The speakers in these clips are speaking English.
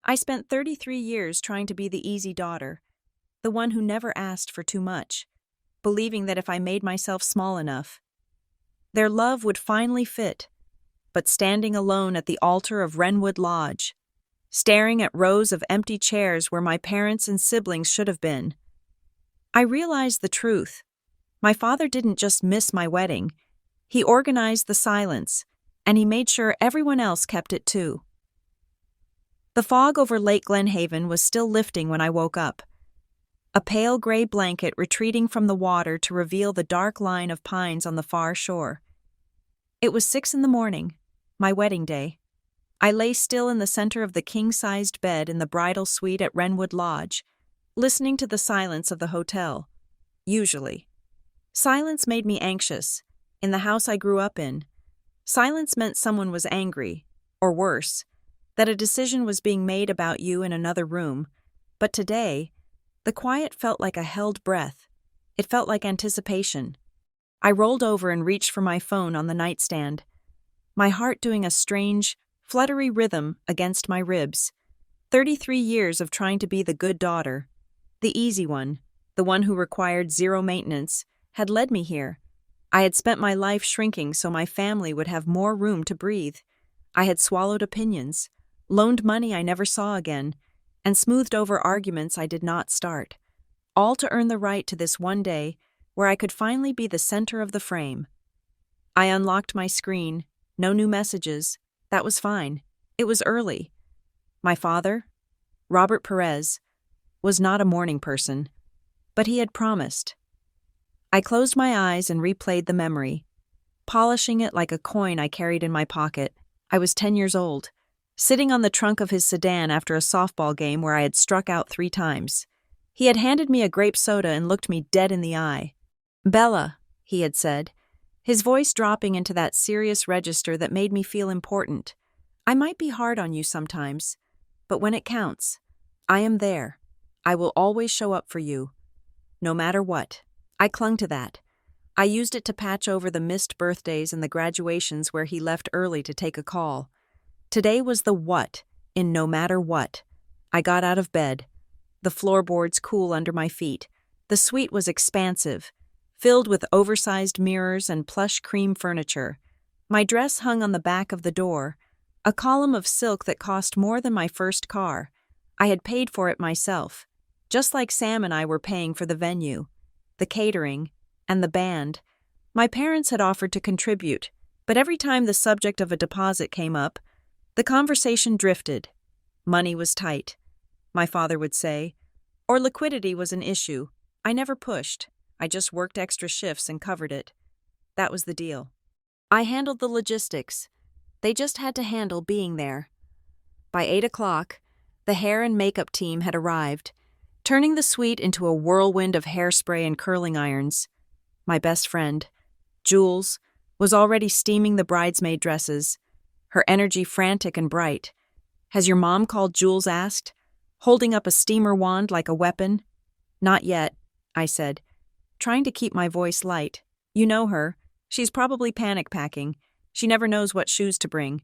I spent 33 years trying to be the easy daughter, the one who never asked for too much, believing that if I made myself small enough, their love would finally fit. But standing alone at the altar of Wrenwood Lodge, staring at rows of empty chairs where my parents and siblings should have been, I realized the truth. My father didn't just miss my wedding. He organized the silence, and he made sure everyone else kept it too. The fog over Lake Glenhaven was still lifting when I woke up, a pale gray blanket retreating from the water to reveal the dark line of pines on the far shore. It was 6 a.m, my wedding day. I lay still in the center of the king-sized bed in the bridal suite at Wrenwood Lodge, listening to the silence of the hotel. Usually. Silence made me anxious. In the house I grew up in, silence meant someone was angry, or worse, that a decision was being made about you in another room. But today, the quiet felt like a held breath. It felt like anticipation. I rolled over and reached for my phone on the nightstand, my heart doing a strange, fluttery rhythm against my ribs. 33 years of trying to be the good daughter, the easy one, the one who required zero maintenance, had led me here. I had spent my life shrinking so my family would have more room to breathe. I had swallowed opinions, loaned money I never saw again, and smoothed over arguments I did not start, all to earn the right to this one day where I could finally be the center of the frame. I unlocked my screen, no new messages. That was fine. It was early. My father, Robert Perez, was not a morning person, but he had promised. I closed my eyes and replayed the memory, polishing it like a coin I carried in my pocket. I was 10 years old, sitting on the trunk of his sedan after a softball game where I had struck out 3 times. He had handed me a grape soda and looked me dead in the eye. "Bella," he had said, his voice dropping into that serious register that made me feel important. "I might be hard on you sometimes, but when it counts, I am there. I will always show up for you, no matter what." I clung to that. I used it to patch over the missed birthdays and the graduations where he left early to take a call. Today was the what in no matter what. I got out of bed, the floorboards cool under my feet. The suite was expansive, filled with oversized mirrors and plush cream furniture. My dress hung on the back of the door, a column of silk that cost more than my first car. I had paid for it myself, just like Sam and I were paying for the venue, the catering, and the band. My parents had offered to contribute, but every time the subject of a deposit came up, the conversation drifted. Money was tight, my father would say, or liquidity was an issue. I never pushed. I just worked extra shifts and covered it. That was the deal. I handled the logistics. They just had to handle being there. By 8 o'clock, the hair and makeup team had arrived, turning the suite into a whirlwind of hairspray and curling irons. My best friend, Jules, was already steaming the bridesmaid dresses, her energy frantic and bright. "Has your mom called?" Jules asked, holding up a steamer wand like a weapon. "Not yet," I said, trying to keep my voice light. "You know her. She's probably panic packing. She never knows what shoes to bring."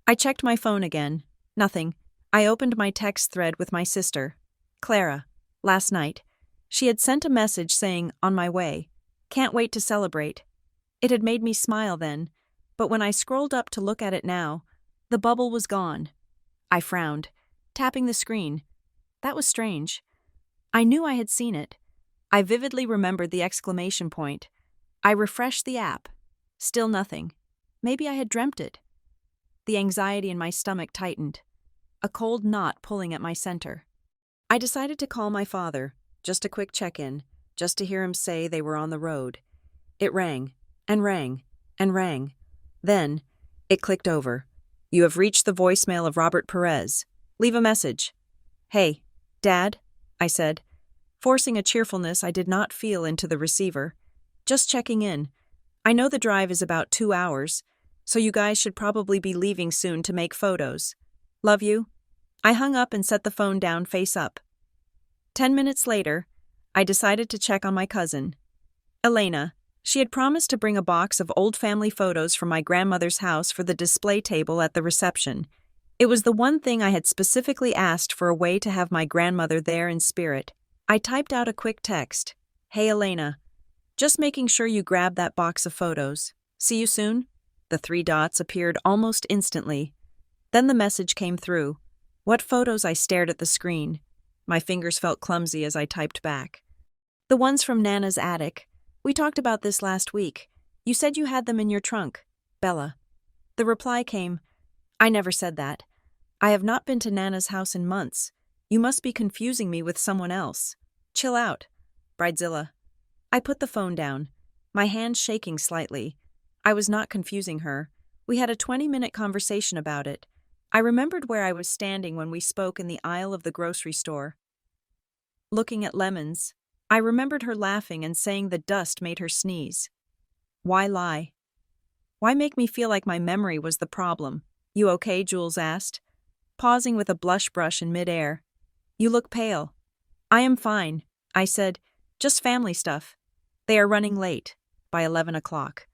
I checked my phone again. Nothing. I opened my text thread with my sister, Clara. Last night, she had sent a message saying, "On my way. Can't wait to celebrate." It had made me smile then, but when I scrolled up to look at it now, the bubble was gone. I frowned, tapping the screen. That was strange. I knew I had seen it. I vividly remembered the exclamation point. I refreshed the app. Still nothing. Maybe I had dreamt it. The anxiety in my stomach tightened, a cold knot pulling at my center. I decided to call my father, just a quick check-in, just to hear him say they were on the road. It rang, and rang, and rang. Then, it clicked over. "You have reached the voicemail of Robert Perez. Leave a message." "Hey, Dad," I said, forcing a cheerfulness I did not feel into the receiver. "Just checking in. I know the drive is about 2 hours, so you guys should probably be leaving soon to make photos. Love you." I hung up and set the phone down face up. 10 minutes later, I decided to check on my cousin, Elena. She had promised to bring a box of old family photos from my grandmother's house for the display table at the reception. It was the one thing I had specifically asked for, a way to have my grandmother there in spirit. I typed out a quick text. "Hey Elena, just making sure you grab that box of photos. See you soon?" The 3 dots appeared almost instantly. Then the message came through. "What photos?" I stared at the screen. My fingers felt clumsy as I typed back. "The ones from Nana's attic. We talked about this last week. You said you had them in your trunk. Bella." The reply came, "I never said that. I have not been to Nana's house in months. You must be confusing me with someone else. Chill out. Bridezilla." I put the phone down, my hands shaking slightly. I was not confusing her. We had a 20-minute conversation about it. I remembered where I was standing when we spoke in the aisle of the grocery store, looking at lemons. I remembered her laughing and saying the dust made her sneeze. Why lie? Why make me feel like my memory was the problem? "You okay?" Jules asked, pausing with a blush brush in midair. "You look pale." "I am fine," I said. "Just family stuff." "They are running late." By 11 o'clock.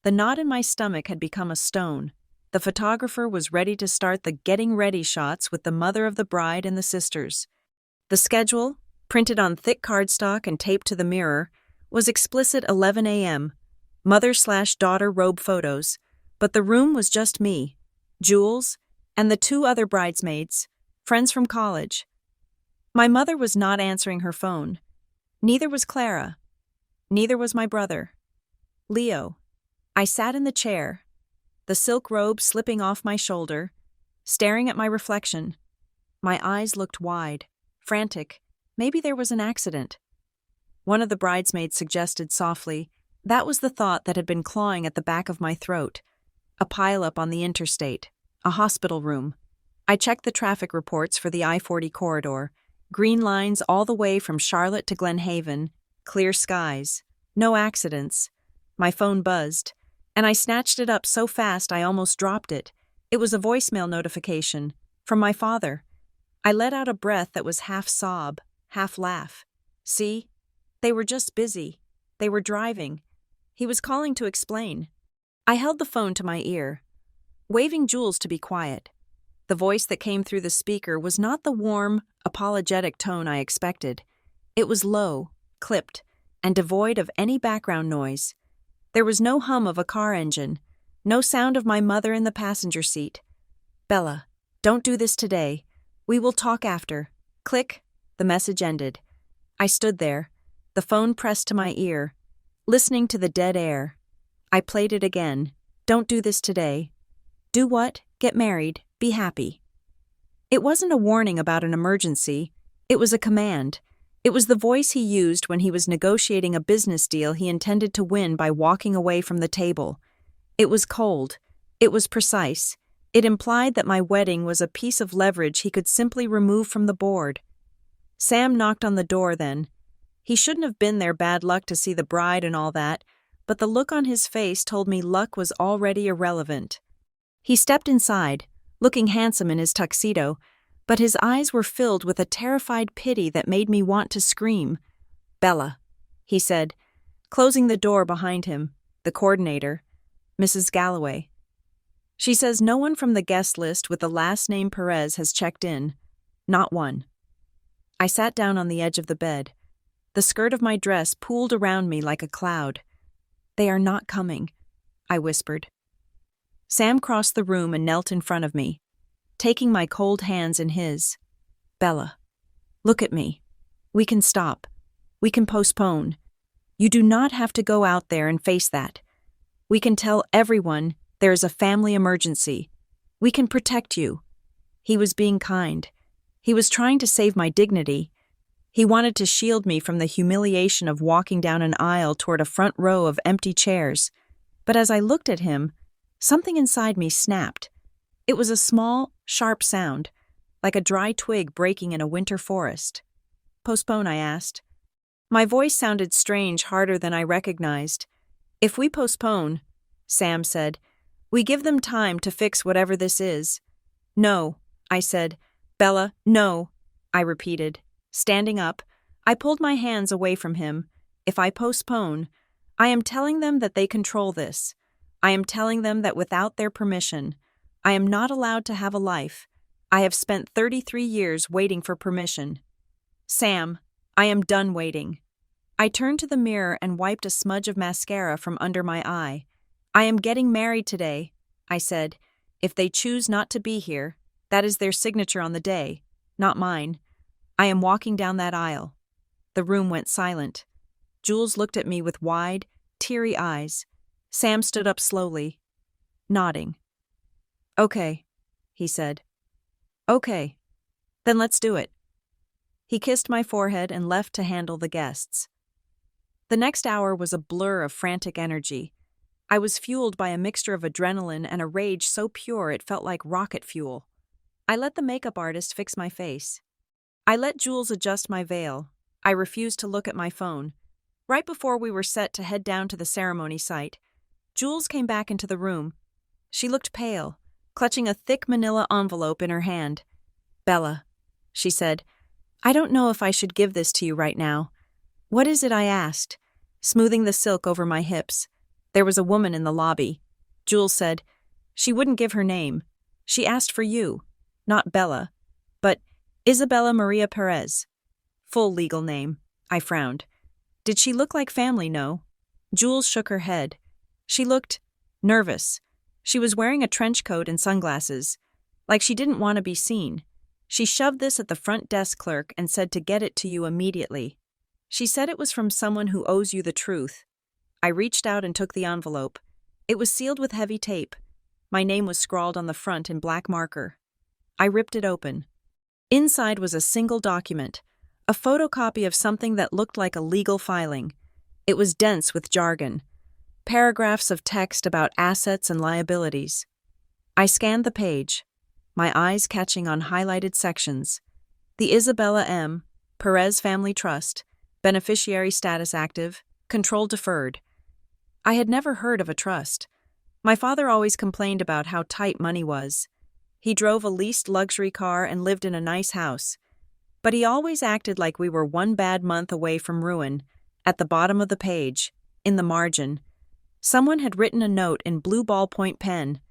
The knot in my stomach had become a stone. The photographer was ready to start the getting ready shots with the mother of the bride and the sisters. The schedule, printed on thick cardstock and taped to the mirror, was explicit: 11 a.m., mother/daughter robe photos, but the room was just me, Jules, and the 2 other bridesmaids, friends from college. My mother was not answering her phone. Neither was Clara. Neither was my brother. Leo. I sat in the chair, the silk robe slipping off my shoulder, staring at my reflection. My eyes looked wide, frantic. Maybe there was an accident. One of the bridesmaids suggested softly. That was the thought that had been clawing at the back of my throat. A pileup on the interstate. A hospital room. I checked the traffic reports for the I-40 corridor. Green lines all the way from Charlotte to Glen Haven. Clear skies. No accidents. My phone buzzed, and I snatched it up so fast I almost dropped it. It was a voicemail notification. From my father. I let out a breath that was half sob, half laugh. "See? They were just busy. They were driving." He was calling to explain. I held the phone to my ear, waving Jules to be quiet. The voice that came through the speaker was not the warm, apologetic tone I expected. It was low, clipped, and devoid of any background noise. There was no hum of a car engine, no sound of my mother in the passenger seat. "Bella, don't do this today. We will talk after." Click. The message ended. I stood there, the phone pressed to my ear, listening to the dead air. I played it again. "Don't do this today." Do what? Get married. Be happy. It wasn't a warning about an emergency. It was a command. It was the voice he used when he was negotiating a business deal he intended to win by walking away from the table. It was cold. It was precise. It implied that my wedding was a piece of leverage he could simply remove from the board. Sam knocked on the door then. He shouldn't have been there, bad luck to see the bride and all that, but the look on his face told me luck was already irrelevant. He stepped inside, looking handsome in his tuxedo, but his eyes were filled with a terrified pity that made me want to scream. "Bella," he said, closing the door behind him. "The coordinator, Mrs. Galloway. She says no one from the guest list with the last name Perez has checked in. Not one." I sat down on the edge of the bed. The skirt of my dress pooled around me like a cloud. "They are not coming," I whispered. Sam crossed the room and knelt in front of me, taking my cold hands in his. "Bella, look at me. We can stop. We can postpone. You do not have to go out there and face that. We can tell everyone there is a family emergency. We can protect you." He was being kind. He was trying to save my dignity. He wanted to shield me from the humiliation of walking down an aisle toward a front row of empty chairs. But as I looked at him, something inside me snapped. It was a small, sharp sound, like a dry twig breaking in a winter forest. "Postpone?" I asked. My voice sounded strange, harder than I recognized. "If we postpone," Sam said, "we give them time to fix whatever this is." "No," I said. "Bella, no," I repeated. Standing up, I pulled my hands away from him. "If I postpone, I am telling them that they control this. I am telling them that without their permission, I am not allowed to have a life. I have spent 33 years waiting for permission. Sam, I am done waiting. I turned to the mirror and wiped a smudge of mascara from under my eye. I am getting married today, I said. If they choose not to be here, that is their signature on the day, not mine. I am walking down that aisle. The room went silent. Jules looked at me with wide, teary eyes. Sam stood up slowly, nodding. Okay, he said. Okay, then let's do it. He kissed my forehead and left to handle the guests. The next hour was a blur of frantic energy. I was fueled by a mixture of adrenaline and a rage so pure it felt like rocket fuel. I let the makeup artist fix my face. I let Jules adjust my veil. I refused to look at my phone. Right before we were set to head down to the ceremony site, Jules came back into the room. She looked pale, clutching a thick manila envelope in her hand. "Bella," she said, "I don't know if I should give this to you right now." "What is it?" I asked, smoothing the silk over my hips. There was a woman in the lobby. Jules said, "She wouldn't give her name. She asked for you, not Bella, but Isabella Maria Perez." Full legal name. I frowned. Did she look like family? No. Jules shook her head. She looked nervous. She was wearing a trench coat and sunglasses, like she didn't want to be seen. She shoved this at the front desk clerk and said to get it to you immediately. She said it was from someone who owes you the truth. I reached out and took the envelope. It was sealed with heavy tape. My name was scrawled on the front in black marker. I ripped it open. Inside was a single document, a photocopy of something that looked like a legal filing. It was dense with jargon, paragraphs of text about assets and liabilities. I scanned the page, my eyes catching on highlighted sections. The Isabella M. Perez Family Trust, beneficiary status active, control deferred. I had never heard of a trust. My father always complained about how tight money was. He drove a leased luxury car and lived in a nice house. But he always acted like we were one bad month away from ruin. At the bottom of the page, in the margin, someone had written a note in blue ballpoint pen.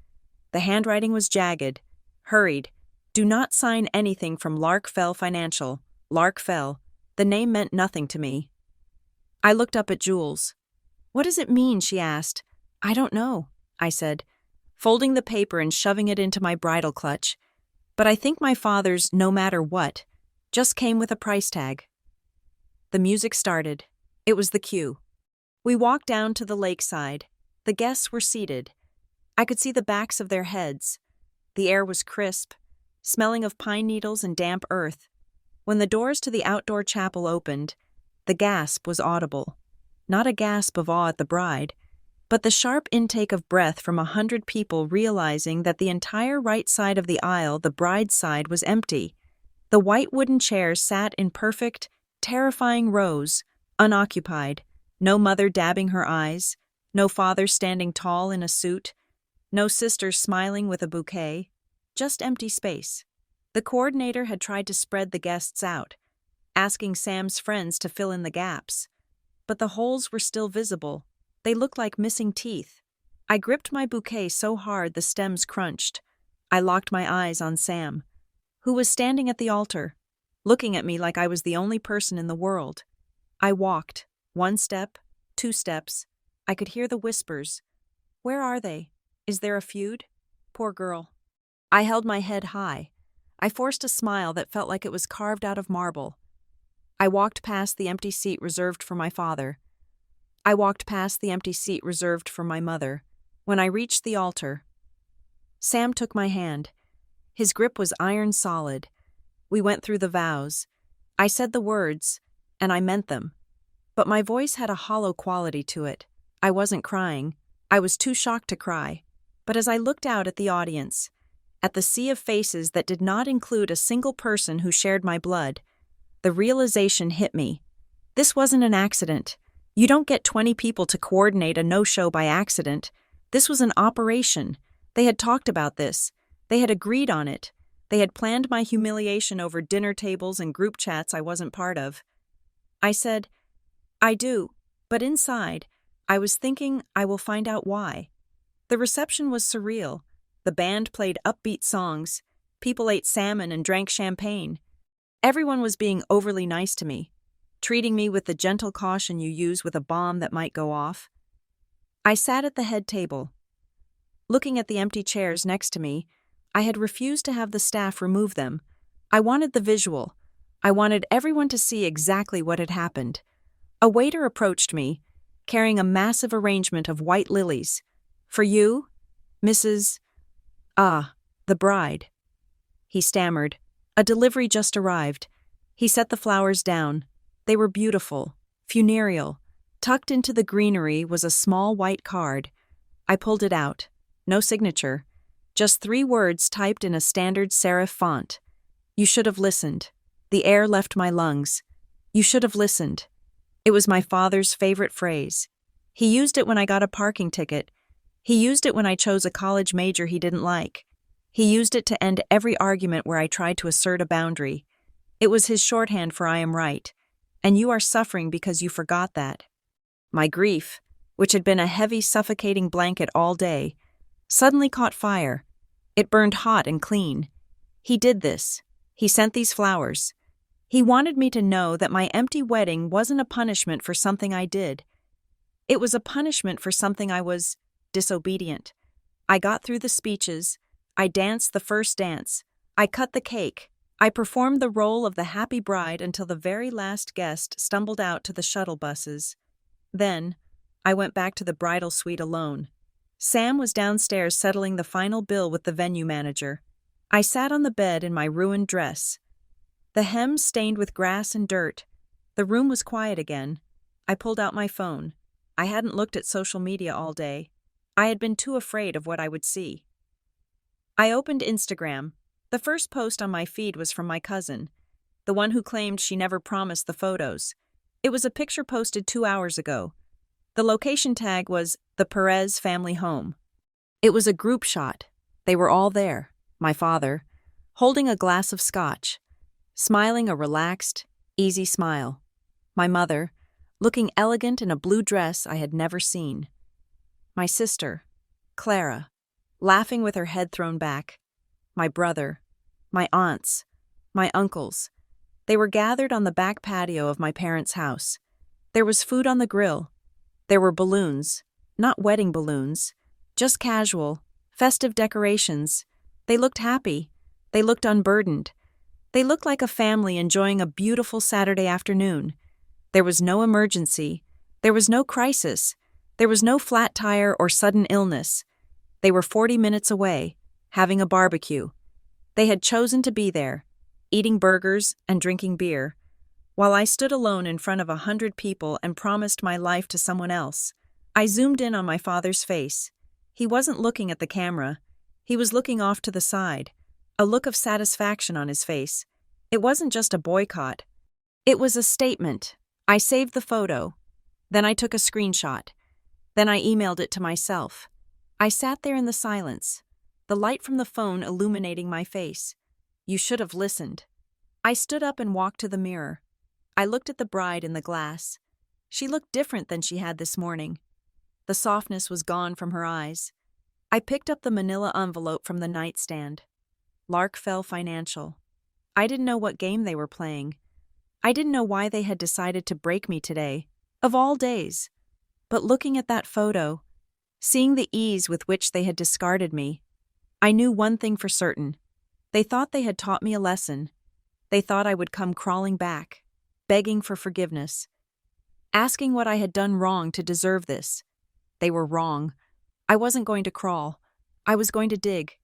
The handwriting was jagged, hurried. "Do not sign anything from Lark Fell Financial. Lark Fell." The name meant nothing to me. I looked up at Jules. "What does it mean?" she asked. "I don't know," I said, folding the paper and shoving it into my bridle clutch. But I think my father's "no matter what" just came with a price tag. The music started. It was the cue. We walked down to the lakeside. The guests were seated. I could see the backs of their heads. The air was crisp, smelling of pine needles and damp earth. When the doors to the outdoor chapel opened, the gasp was audible. Not a gasp of awe at the bride, but the sharp intake of breath from 100 people realizing that the entire right side of the aisle, the bride's side, was empty. The white wooden chairs sat in perfect, terrifying rows, unoccupied. No mother dabbing her eyes, no father standing tall in a suit, no sister smiling with a bouquet, just empty space. The coordinator had tried to spread the guests out, asking Sam's friends to fill in the gaps. But the holes were still visible. They looked like missing teeth. I gripped my bouquet so hard the stems crunched. I locked my eyes on Sam, who was standing at the altar, looking at me like I was the only person in the world. I walked, 1 step, 2 steps. I could hear the whispers. "Where are they? Is there a feud? Poor girl." I held my head high. I forced a smile that felt like it was carved out of marble. I walked past the empty seat reserved for my father. I walked past the empty seat reserved for my mother. When I reached the altar, Sam took my hand. His grip was iron solid. We went through the vows. I said the words, and I meant them. But my voice had a hollow quality to it. I wasn't crying. I was too shocked to cry. But as I looked out at the audience, at the sea of faces that did not include a single person who shared my blood, the realization hit me. This wasn't an accident. You don't get 20 people to coordinate a no-show by accident. This was an operation. They had talked about this. They had agreed on it. They had planned my humiliation over dinner tables and group chats I wasn't part of. I said, "I do," but inside, I was thinking I will find out why. The reception was surreal. The The band played upbeat songs. People ate salmon and drank champagne. Everyone was being overly nice to me, treating me with the gentle caution you use with a bomb that might go off. I sat at the head table. Looking at the empty chairs next to me, I had refused to have the staff remove them. I wanted the visual. I wanted everyone to see exactly what had happened. A waiter approached me, carrying a massive arrangement of white lilies. "For you, Mrs. the bride." He stammered. A delivery just arrived. He set the flowers down. They were beautiful, funereal. Tucked into the greenery was a small white card. I pulled it out. No signature. Just 3 words typed in a standard serif font. "You should have listened." The air left my lungs. "You should have listened." It was my father's favorite phrase. He used it when I got a parking ticket. He used it when I chose a college major he didn't like. He used it to end every argument where I tried to assert a boundary. It was his shorthand for "I am right, and you are suffering because you forgot that." My grief, which had been a heavy, suffocating blanket all day, suddenly caught fire. It burned hot and clean. He did this. He sent these flowers. He wanted me to know that my empty wedding wasn't a punishment for something I did. It was a punishment for something I was disobedient. I got through the speeches. I danced the first dance. I cut the cake. I performed the role of the happy bride until the very last guest stumbled out to the shuttle buses. Then, I went back to the bridal suite alone. Sam was downstairs settling the final bill with the venue manager. I sat on the bed in my ruined dress. The hem stained with grass and dirt. The room was quiet again. I pulled out my phone. I hadn't looked at social media all day. I had been too afraid of what I would see. I opened Instagram. The first post on my feed was from my cousin, the one who claimed she never promised the photos. It was a picture posted 2 hours ago. The location tag was the Perez family home. It was a group shot. They were all there. My father, holding a glass of scotch, smiling a relaxed, easy smile. My mother, looking elegant in a blue dress I had never seen. My sister, Clara, laughing with her head thrown back. My brother, my aunts, my uncles. They were gathered on the back patio of my parents' house. There was food on the grill. There were balloons, not wedding balloons, just casual, festive decorations. They looked happy. They looked unburdened. They looked like a family enjoying a beautiful Saturday afternoon. There was no emergency. There was no crisis. There was no flat tire or sudden illness. They were 40 minutes away, having a barbecue. They had chosen to be there, eating burgers and drinking beer, while I stood alone in front of 100 people and promised my life to someone else. I zoomed in on my father's face. He wasn't looking at the camera. He was looking off to the side, a look of satisfaction on his face. It wasn't just a boycott. It was a statement. I saved the photo. Then I took a screenshot. Then I emailed it to myself. I sat there in the silence, the light from the phone illuminating my face. You should have listened. I stood up and walked to the mirror. I looked at the bride in the glass. She looked different than she had this morning. The softness was gone from her eyes. I picked up the manila envelope from the nightstand. Larkfell Financial. I didn't know what game they were playing. I didn't know why they had decided to break me today, of all days. But looking at that photo, seeing the ease with which they had discarded me, I knew one thing for certain. They thought they had taught me a lesson. They thought I would come crawling back, begging for forgiveness, asking what I had done wrong to deserve this. They were wrong. I wasn't going to crawl. I was going to dig.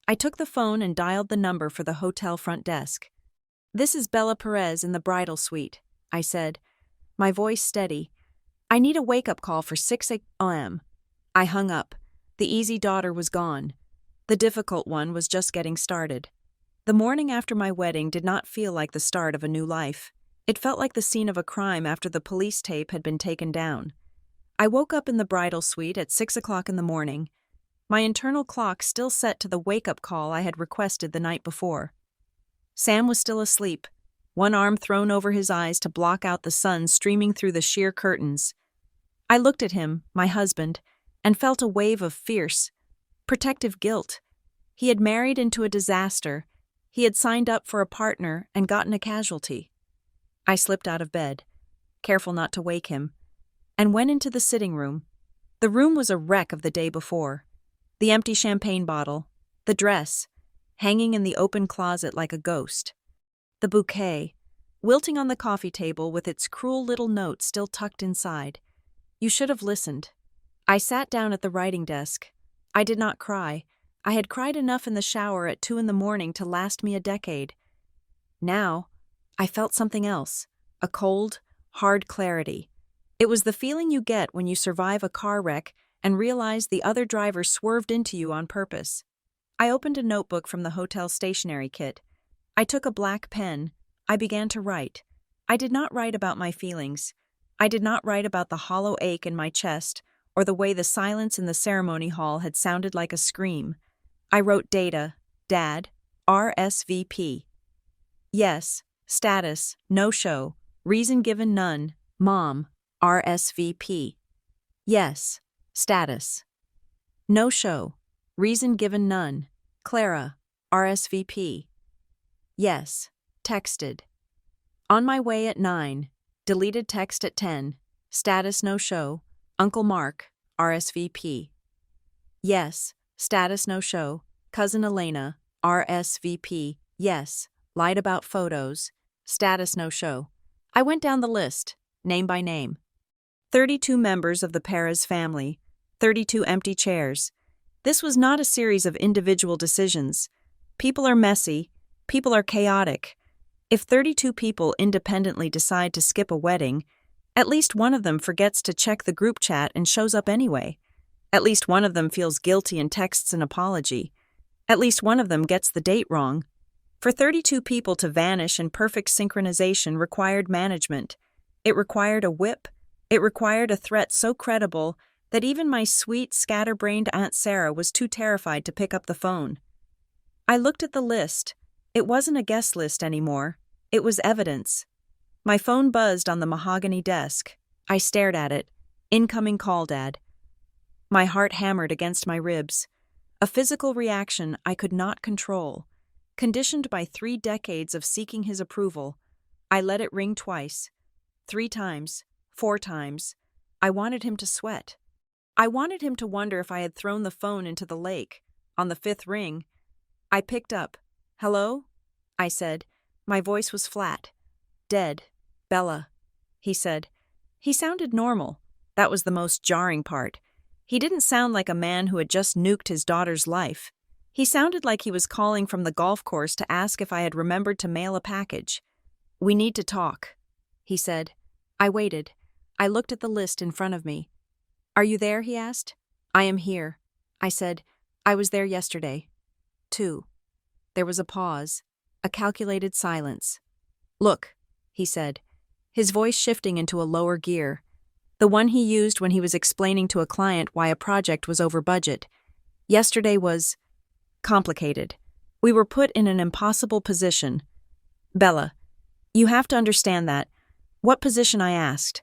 I took the phone and dialed the number for the hotel front desk. "This is Bella Perez in the bridal suite," I said, my voice steady. "I need a wake-up call for 6 a.m. I hung up. The easy daughter was gone. The difficult one was just getting started. The morning after my wedding did not feel like the start of a new life. It felt like the scene of a crime after the police tape had been taken down. I woke up in the bridal suite at 6 o'clock in the morning, my internal clock still set to the wake-up call I had requested the night before. Sam was still asleep, one arm thrown over his eyes to block out the sun streaming through the sheer curtains. I looked at him, my husband, and felt a wave of fierce, protective guilt. He had married into a disaster. He had signed up for a partner and gotten a casualty. I slipped out of bed, careful not to wake him, and went into the sitting room. The room was a wreck of the day before. The empty champagne bottle, the dress, hanging in the open closet like a ghost. The bouquet, wilting on the coffee table with its cruel little note still tucked inside. You should have listened. I sat down at the writing desk. I did not cry. I had cried enough in the shower at 2 a.m. to last me a decade. Now, I felt something else, a cold, hard clarity. It was the feeling you get when you survive a car wreck and realize the other driver swerved into you on purpose. I opened a notebook from the hotel stationery kit. I took a black pen. I began to write. I did not write about my feelings. I did not write about the hollow ache in my chest or the way the silence in the ceremony hall had sounded like a scream. I wrote data, Dad, RSVP. Yes, status, no show, reason given none, Mom, RSVP. Yes, status. No show, reason given none, Clara, RSVP. Yes, texted. On my way at 9, deleted text at 10, status no show, Uncle Mark, RSVP. Yes, status no show, Cousin Elena, RSVP. Yes, lied about photos, status no show. I went down the list, name by name. 32 members of the Perez family, 32 empty chairs. This was not a series of individual decisions. People are messy, people are chaotic. If 32 people independently decide to skip a wedding, at least one of them forgets to check the group chat and shows up anyway. At least one of them feels guilty and texts an apology. At least one of them gets the date wrong. For 32 people to vanish in perfect synchronization required management. It required a whip. It required a threat so credible that even my sweet, scatterbrained Aunt Sarah was too terrified to pick up the phone. I looked at the list. It wasn't a guest list anymore. It was evidence. My phone buzzed on the mahogany desk. I stared at it. Incoming call, Dad. My heart hammered against my ribs. A physical reaction I could not control. Conditioned by 3 decades of seeking his approval, I let it ring twice. 3 times. 4 times. I wanted him to sweat. I wanted him to wonder if I had thrown the phone into the lake. On the 5th ring, I picked up. Hello? I said. My voice was flat. Dead. Bella, he said. He sounded normal. That was the most jarring part. He didn't sound like a man who had just nuked his daughter's life. He sounded like he was calling from the golf course to ask if I had remembered to mail a package. We need to talk, he said. I waited. I looked at the list in front of me. Are you there? He asked. I am here. I said. I was there yesterday. 2. There was a pause, a calculated silence. Look, he said, his voice shifting into a lower gear, the one he used when he was explaining to a client why a project was over budget. Yesterday was complicated. We were put in an impossible position. Bella, you have to understand that. What position? I asked.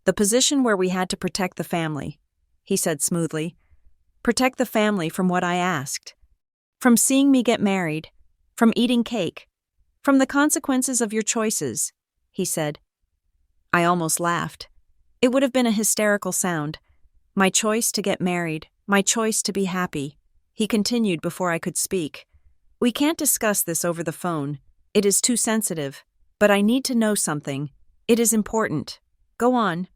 The position where we had to protect the family, he said smoothly. Protect the family from what? I asked. From seeing me get married, from eating cake, from the consequences of your choices, he said. I almost laughed. It would have been a hysterical sound. My choice to get married, my choice to be happy, he continued before I could speak. We can't discuss this over the phone. It is too sensitive, but I need to know something. It is important. Go on.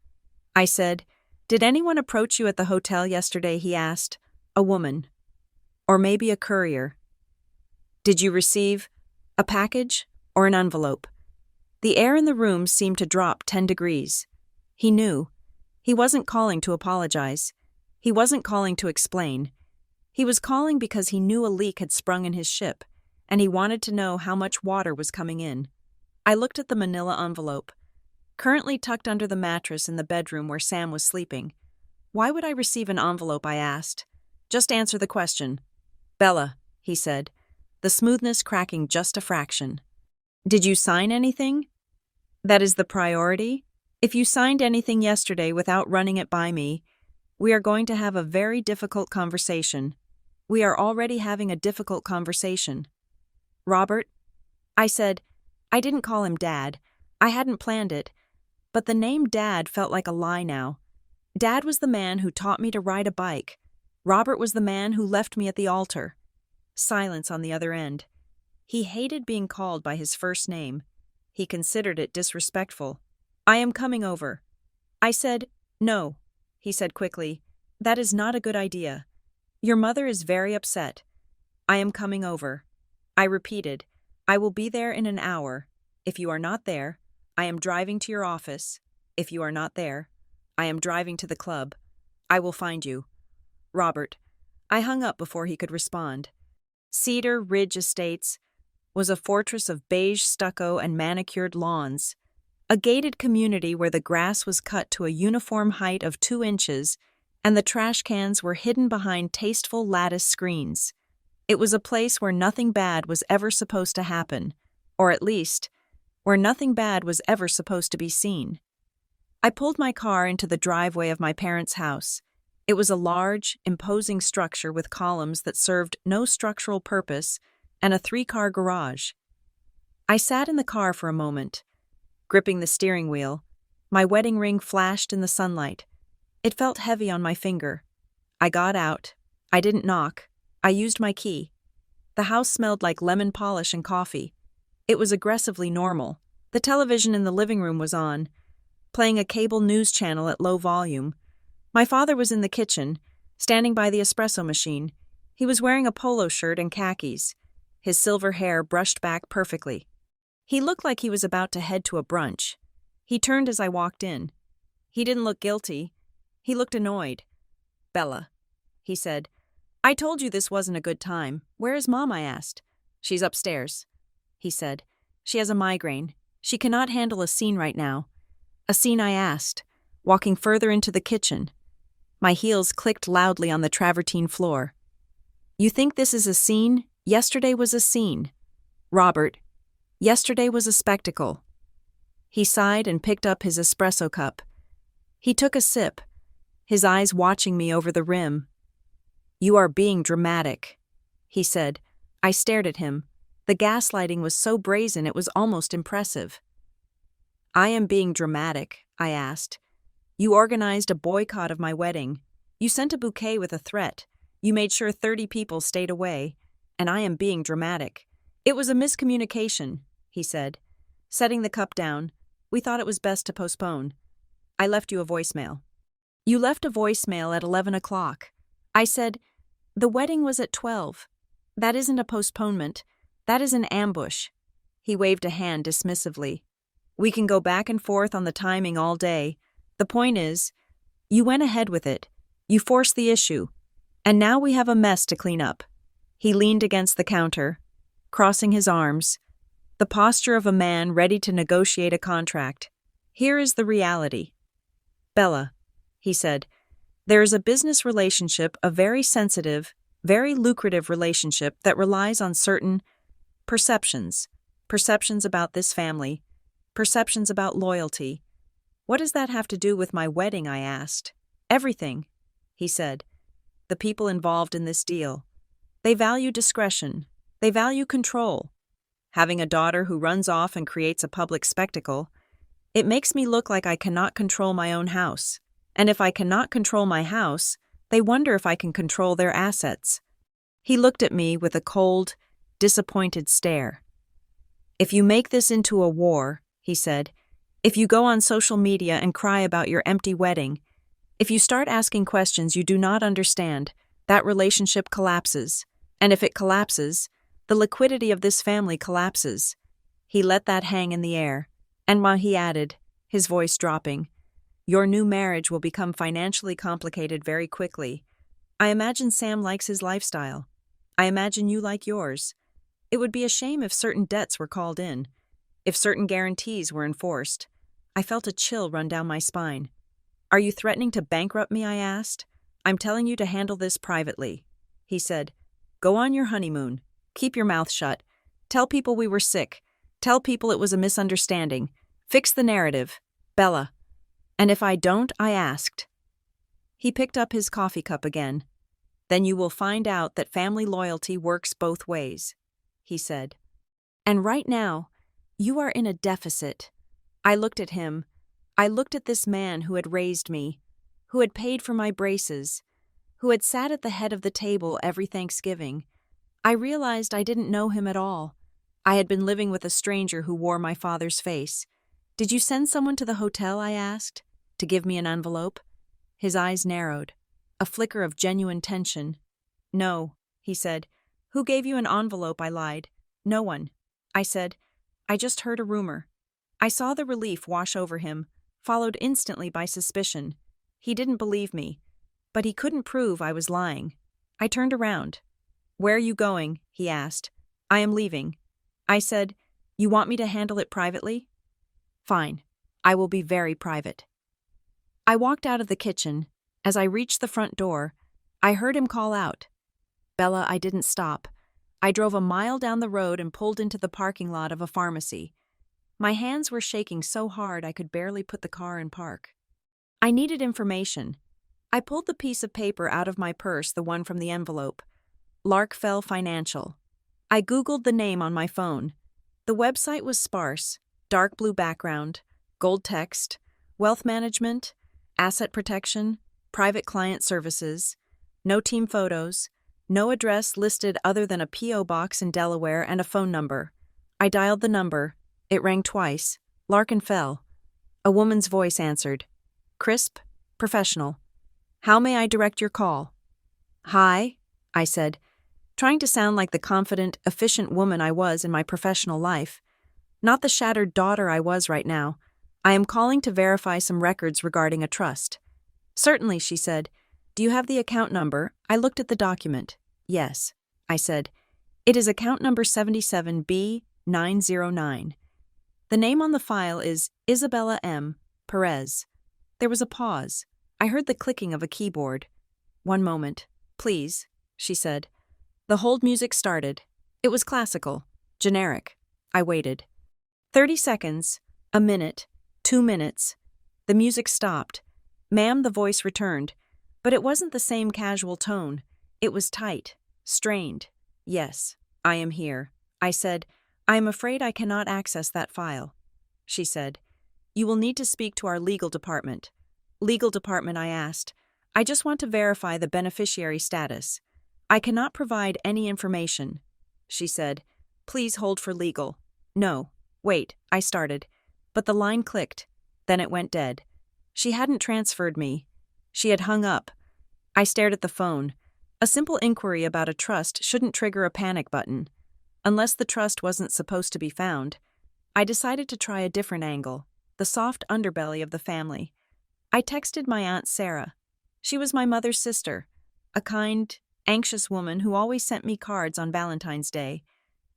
I said. Did anyone approach you at the hotel yesterday? He asked. A woman. Or maybe a courier. Did you receive a package or an envelope? The air in the room seemed to drop 10 degrees. He knew. He wasn't calling to apologize. He wasn't calling to explain. He was calling because he knew a leak had sprung in his ship, and he wanted to know how much water was coming in. I looked at the manila envelope, currently tucked under the mattress in the bedroom where Sam was sleeping. Why would I receive an envelope? I asked. Just answer the question. Bella, he said, the smoothness cracking just a fraction. Did you sign anything? That is the priority. If you signed anything yesterday without running it by me, we are going to have a very difficult conversation. We are already having a difficult conversation. Robert, I said. I didn't call him Dad. I hadn't planned it. But the name Dad felt like a lie now. Dad was the man who taught me to ride a bike. Robert was the man who left me at the altar. Silence on the other end. He hated being called by his first name. He considered it disrespectful. I am coming over. I said, no, he said quickly. That is not a good idea. Your mother is very upset. I am coming over. I repeated, I will be there in an hour. If you are not there, I am driving to your office. If you are not there, I am driving to the club. I will find you. Robert. I hung up before he could respond. Cedar Ridge Estates was a fortress of beige stucco and manicured lawns, a gated community where the grass was cut to a uniform height of 2 inches and the trash cans were hidden behind tasteful lattice screens. It was a place where nothing bad was ever supposed to happen, or at least, where nothing bad was ever supposed to be seen. I pulled my car into the driveway of my parents' house. It was a large, imposing structure with columns that served no structural purpose and a 3-car garage. I sat in the car for a moment, gripping the steering wheel. My wedding ring flashed in the sunlight. It felt heavy on my finger. I got out. I didn't knock. I used my key. The house smelled like lemon polish and coffee. It was aggressively normal. The television in the living room was on, playing a cable news channel at low volume. My father was in the kitchen, standing by the espresso machine. He was wearing a polo shirt and khakis, his silver hair brushed back perfectly. He looked like he was about to head to a brunch. He turned as I walked in. He didn't look guilty. He looked annoyed. Bella, he said. I told you this wasn't a good time. Where is Mom? I asked. She's upstairs, he said. She has a migraine. She cannot handle a scene right now. A scene, I asked, walking further into the kitchen. My heels clicked loudly on the travertine floor. You think this is a scene? Yesterday was a scene. Robert, yesterday was a spectacle. He sighed and picked up his espresso cup. He took a sip, his eyes watching me over the rim. You are being dramatic, he said. I stared at him. The gaslighting was so brazen it was almost impressive. I am being dramatic, I asked. You organized a boycott of my wedding. You sent a bouquet with a threat. You made sure 30 people stayed away. And I am being dramatic. It was a miscommunication, he said. Setting the cup down, we thought it was best to postpone. I left you a voicemail. You left a voicemail at 11 o'clock. I said, the wedding was at 12. That isn't a postponement. That is an ambush. He waved a hand dismissively. We can go back and forth on the timing all day. The point is, you went ahead with it. You forced the issue. And now we have a mess to clean up. He leaned against the counter, crossing his arms, the posture of a man ready to negotiate a contract. Here is the reality. Bella, he said, there is a business relationship, a very sensitive, very lucrative relationship that relies on certain perceptions about this family, perceptions about loyalty. What does that have to do with my wedding? I asked. Everything, he said. The people involved in this deal. They value discretion. They value control. Having a daughter who runs off and creates a public spectacle, it makes me look like I cannot control my own house. And if I cannot control my house, they wonder if I can control their assets. He looked at me with a cold, disappointed stare. If you make this into a war, he said, if you go on social media and cry about your empty wedding, if you start asking questions you do not understand, that relationship collapses. And if it collapses, the liquidity of this family collapses. He let that hang in the air, and while he added, his voice dropping, your new marriage will become financially complicated very quickly. I imagine Sam likes his lifestyle. I imagine you like yours. It would be a shame if certain debts were called in, if certain guarantees were enforced. I felt a chill run down my spine. Are you threatening to bankrupt me? I asked. I'm telling you to handle this privately. He said, go on your honeymoon. Keep your mouth shut. Tell people we were sick. Tell people it was a misunderstanding. Fix the narrative. Bella. And if I don't, I asked. He picked up his coffee cup again. Then you will find out that family loyalty works both ways, he said. And right now, you are in a deficit. I looked at him. I looked at this man who had raised me, who had paid for my braces, who had sat at the head of the table every Thanksgiving. I realized I didn't know him at all. I had been living with a stranger who wore my father's face. Did you send someone to the hotel, I asked, to give me an envelope? His eyes narrowed, a flicker of genuine tension. No, he said. Who gave you an envelope? I lied. No one. I said, I just heard a rumor. I saw the relief wash over him, followed instantly by suspicion. He didn't believe me, but he couldn't prove I was lying. I turned around. Where are you going? He asked. I am leaving. I said, you want me to handle it privately? Fine. I will be very private. I walked out of the kitchen. As I reached the front door, I heard him call out. Bella, I didn't stop. I drove a mile down the road and pulled into the parking lot of a pharmacy. My hands were shaking so hard I could barely put the car in park. I needed information. I pulled the piece of paper out of my purse, the one from the envelope. Larkfell Financial. I Googled the name on my phone. The website was sparse, dark blue background, gold text, wealth management, asset protection, private client services, no team photos, no address listed other than a P.O. box in Delaware and a phone number. I dialed the number. It rang twice. Larkenfell. A woman's voice answered. Crisp, professional. How may I direct your call? Hi, I said, trying to sound like the confident, efficient woman I was in my professional life. Not the shattered daughter I was right now. I am calling to verify some records regarding a trust. Certainly, she said. Do you have the account number? I looked at the document. Yes, I said. It is account number 77B909. The name on the file is Isabella M. Perez. There was a pause. I heard the clicking of a keyboard. One moment, please, she said. The hold music started. It was classical, generic. I waited. 30 seconds, a minute, 2 minutes. The music stopped. Ma'am, the voice returned. But it wasn't the same casual tone. It was tight, strained. Yes, I am here. I said, I am afraid I cannot access that file. She said, you will need to speak to our legal department. Legal department, I asked. I just want to verify the beneficiary status. I cannot provide any information. She said, please hold for legal. No, wait, I started. But the line clicked. Then it went dead. She hadn't transferred me. She had hung up. I stared at the phone. A simple inquiry about a trust shouldn't trigger a panic button. Unless the trust wasn't supposed to be found. I decided to try a different angle, the soft underbelly of the family. I texted my Aunt Sarah. She was my mother's sister, a kind, anxious woman who always sent me cards on Valentine's Day.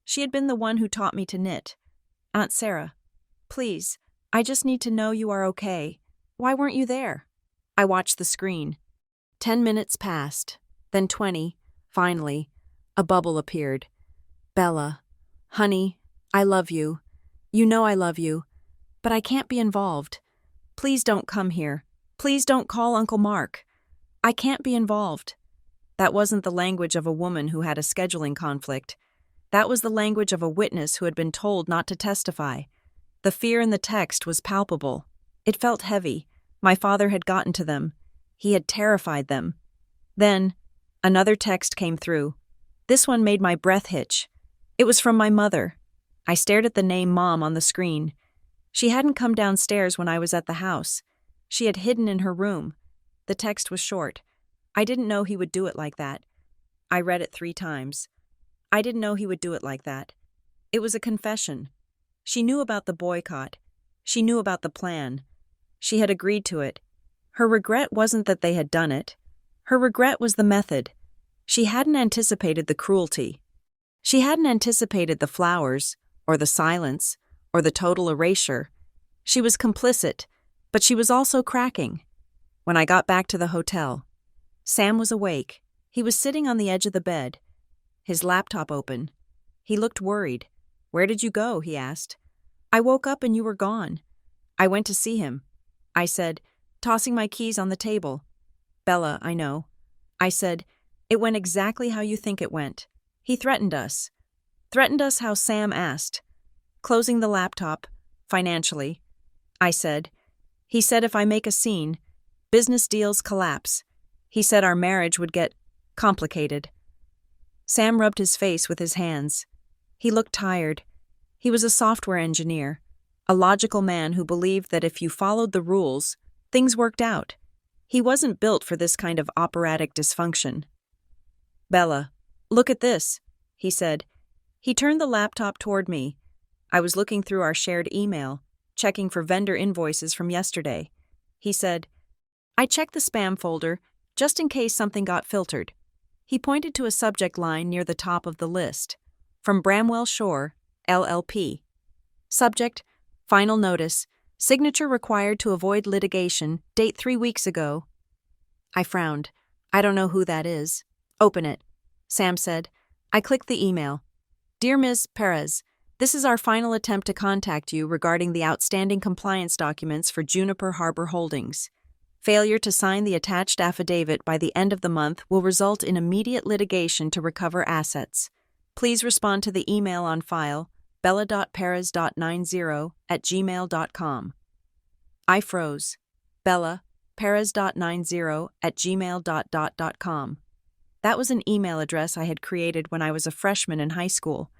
She had been the one who taught me to knit. Aunt Sarah, please, I just need to know you are okay. Why weren't you there? I watched the screen. 10 minutes passed, then 20. Finally, a bubble appeared. Bella, honey, I love you. You know I love you. But I can't be involved. Please don't come here. Please don't call Uncle Mark. I can't be involved. That wasn't the language of a woman who had a scheduling conflict. That was the language of a witness who had been told not to testify. The fear in the text was palpable. It felt heavy. My father had gotten to them. He had terrified them. Then, another text came through. This one made my breath hitch. It was from my mother. I stared at the name Mom on the screen. She hadn't come downstairs when I was at the house. She had hidden in her room. The text was short. I didn't know he would do it like that. I read it 3 times. I didn't know he would do it like that. It was a confession. She knew about the boycott. She knew about the plan. She had agreed to it. Her regret wasn't that they had done it. Her regret was the method. She hadn't anticipated the cruelty. She hadn't anticipated the flowers, or the silence, or the total erasure. She was complicit, but she was also cracking. When I got back to the hotel, Sam was awake. He was sitting on the edge of the bed, his laptop open. He looked worried. Where did you go? He asked. I woke up and you were gone. I went to see him. I said, tossing my keys on the table. Bella, I know. I said, It went exactly how you think it went. He threatened us. Threatened us how Sam asked. Closing the laptop, financially. I said. He said if I make a scene, business deals collapse. He said our marriage would get complicated. Sam rubbed his face with his hands. He looked tired. He was a software engineer, a logical man who believed that if you followed the rules, things worked out. He wasn't built for this kind of operatic dysfunction. Bella, look at this, he said. He turned the laptop toward me. I was looking through our shared email, checking for vendor invoices from yesterday. He said, I checked the spam folder, just in case something got filtered. He pointed to a subject line near the top of the list. From Bramwell Shore, LLP. Subject, final notice, signature required to avoid litigation, date 3 weeks ago. I frowned. I don't know who that is. Open it, Sam said. I clicked the email. Dear Ms. Perez, this is our final attempt to contact you regarding the outstanding compliance documents for Juniper Harbor Holdings. Failure to sign the attached affidavit by the end of the month will result in immediate litigation to recover assets. Please respond to the email on file, bella.perez.90@gmail.com. I froze. Bella, perez.90@gmail.com. That was an email address I had created when I was a freshman in high school.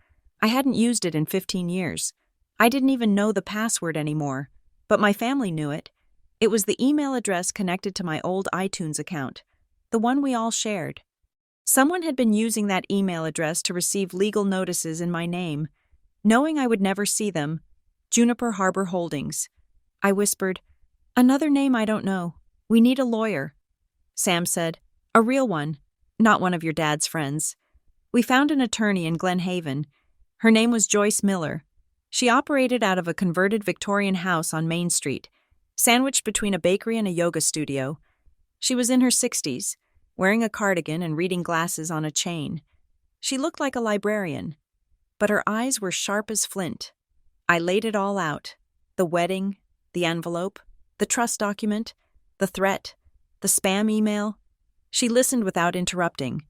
I hadn't used it in 15 years. I didn't even know the password anymore, but my family knew it. It was the email address connected to my old iTunes account, the one we all shared. Someone had been using that email address to receive legal notices in my name, knowing I would never see them. Juniper Harbor Holdings. I whispered, another name I don't know. We need a lawyer. Sam said, a real one, not one of your dad's friends. We found an attorney in Glen Haven. Her name was Joyce Miller. She operated out of a converted Victorian house on Main Street, sandwiched between a bakery and a yoga studio. She was in her 60s, wearing a cardigan and reading glasses on a chain. She looked like a librarian, but her eyes were sharp as flint. I laid it all out. The wedding, the envelope, the trust document, the threat, the spam email. She listened without interrupting,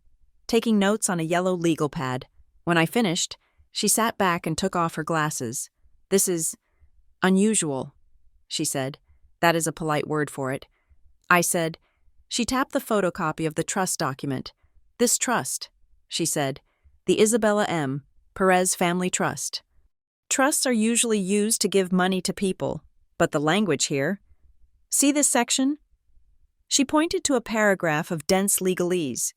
taking notes on a yellow legal pad. When I finished, she sat back and took off her glasses. This is unusual, she said. That is a polite word for it. I said. She tapped the photocopy of the trust document. This trust, she said. The Isabella M. Perez Family Trust. Trusts are usually used to give money to people, but the language here. See this section? She pointed to a paragraph of dense legalese.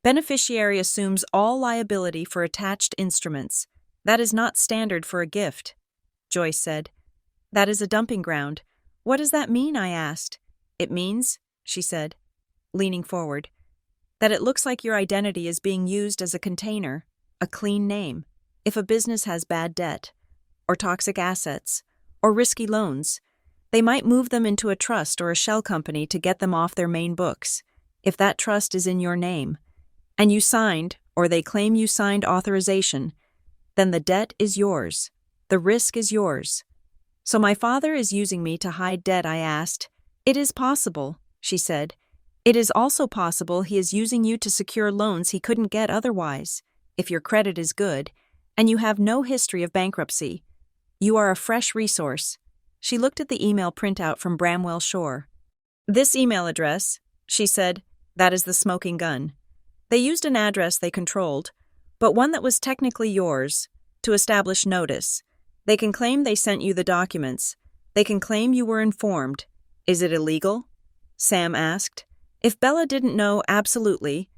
Beneficiary assumes all liability for attached instruments. That is not standard for a gift, Joyce said. That is a dumping ground. What does that mean? I asked. It means, she said, leaning forward, that it looks like your identity is being used as a container, a clean name, if a business has bad debt, or toxic assets, or risky loans. They might move them into a trust or a shell company to get them off their main books, if that trust is in your name, and you signed, or they claim you signed authorization, then the debt is yours, the risk is yours. So my father is using me to hide debt, I asked. It is possible, she said. It is also possible he is using you to secure loans he couldn't get otherwise, if your credit is good, and you have no history of bankruptcy. You are a fresh resource. She looked at the email printout from Bramwell Shore. This email address, she said, that is the smoking gun. They used an address they controlled, but one that was technically yours, to establish notice. They can claim they sent you the documents. They can claim you were informed. Is it illegal? Sam asked. If Bella didn't know absolutely,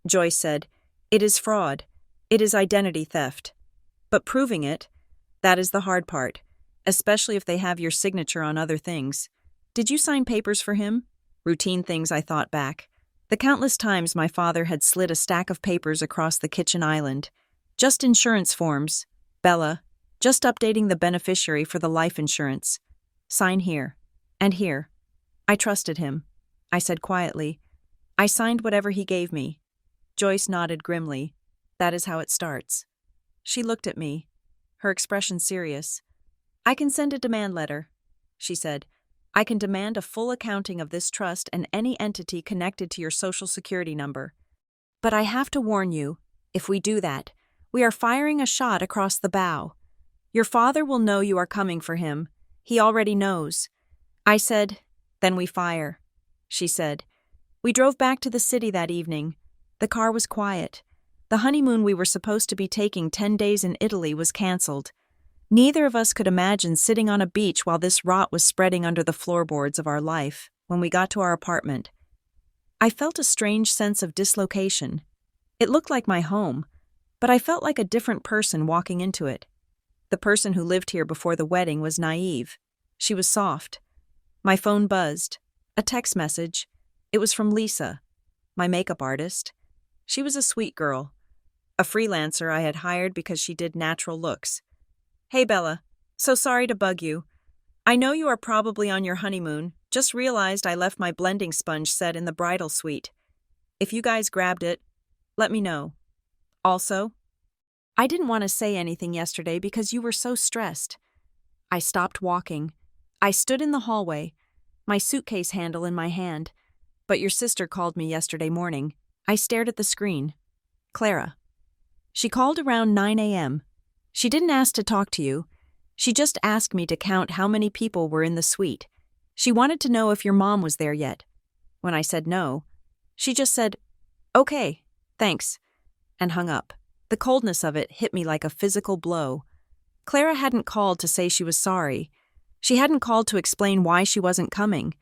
Joyce said, it is fraud. It is identity theft. But proving it, that is the hard part, especially if they have your signature on other things. Did you sign papers for him? Routine things, I thought back. The countless times my father had slid a stack of papers across the kitchen island. Just insurance forms. Bella, just updating the beneficiary for the life insurance. Sign here. And here. I trusted him. I said quietly. I signed whatever he gave me. Joyce nodded grimly. That is how it starts. She looked at me, her expression serious. I can send a demand letter, she said. I can demand a full accounting of this trust and any entity connected to your Social Security number. But I have to warn you, if we do that, we are firing a shot across the bow. Your father will know you are coming for him. He already knows. I said, then we fire. She said. We drove back to the city that evening. The car was quiet. The honeymoon we were supposed to be taking 10 days in Italy was cancelled. Neither of us could imagine sitting on a beach while this rot was spreading under the floorboards of our life. When we got to our apartment, I felt a strange sense of dislocation. It looked like my home, but I felt like a different person walking into it. The person who lived here before the wedding was naive. She was soft. My phone buzzed. A text message. It was from Lisa, my makeup artist. She was a sweet girl. A freelancer I had hired because she did natural looks. Hey Bella, so sorry to bug you. I know you are probably on your honeymoon. Just realized I left my blending sponge set in the bridal suite. If you guys grabbed it, let me know. Also, I didn't want to say anything yesterday because you were so stressed. I stopped walking. I stood in the hallway, my suitcase handle in my hand. But your sister called me yesterday morning. I stared at the screen. Clara. She called around 9 a.m. She didn't ask to talk to you. She just asked me to count how many people were in the suite. She wanted to know if your mom was there yet. When I said no, she just said, okay, thanks, and hung up. The coldness of it hit me like a physical blow. Clara hadn't called to say she was sorry. She hadn't called to explain why she wasn't coming.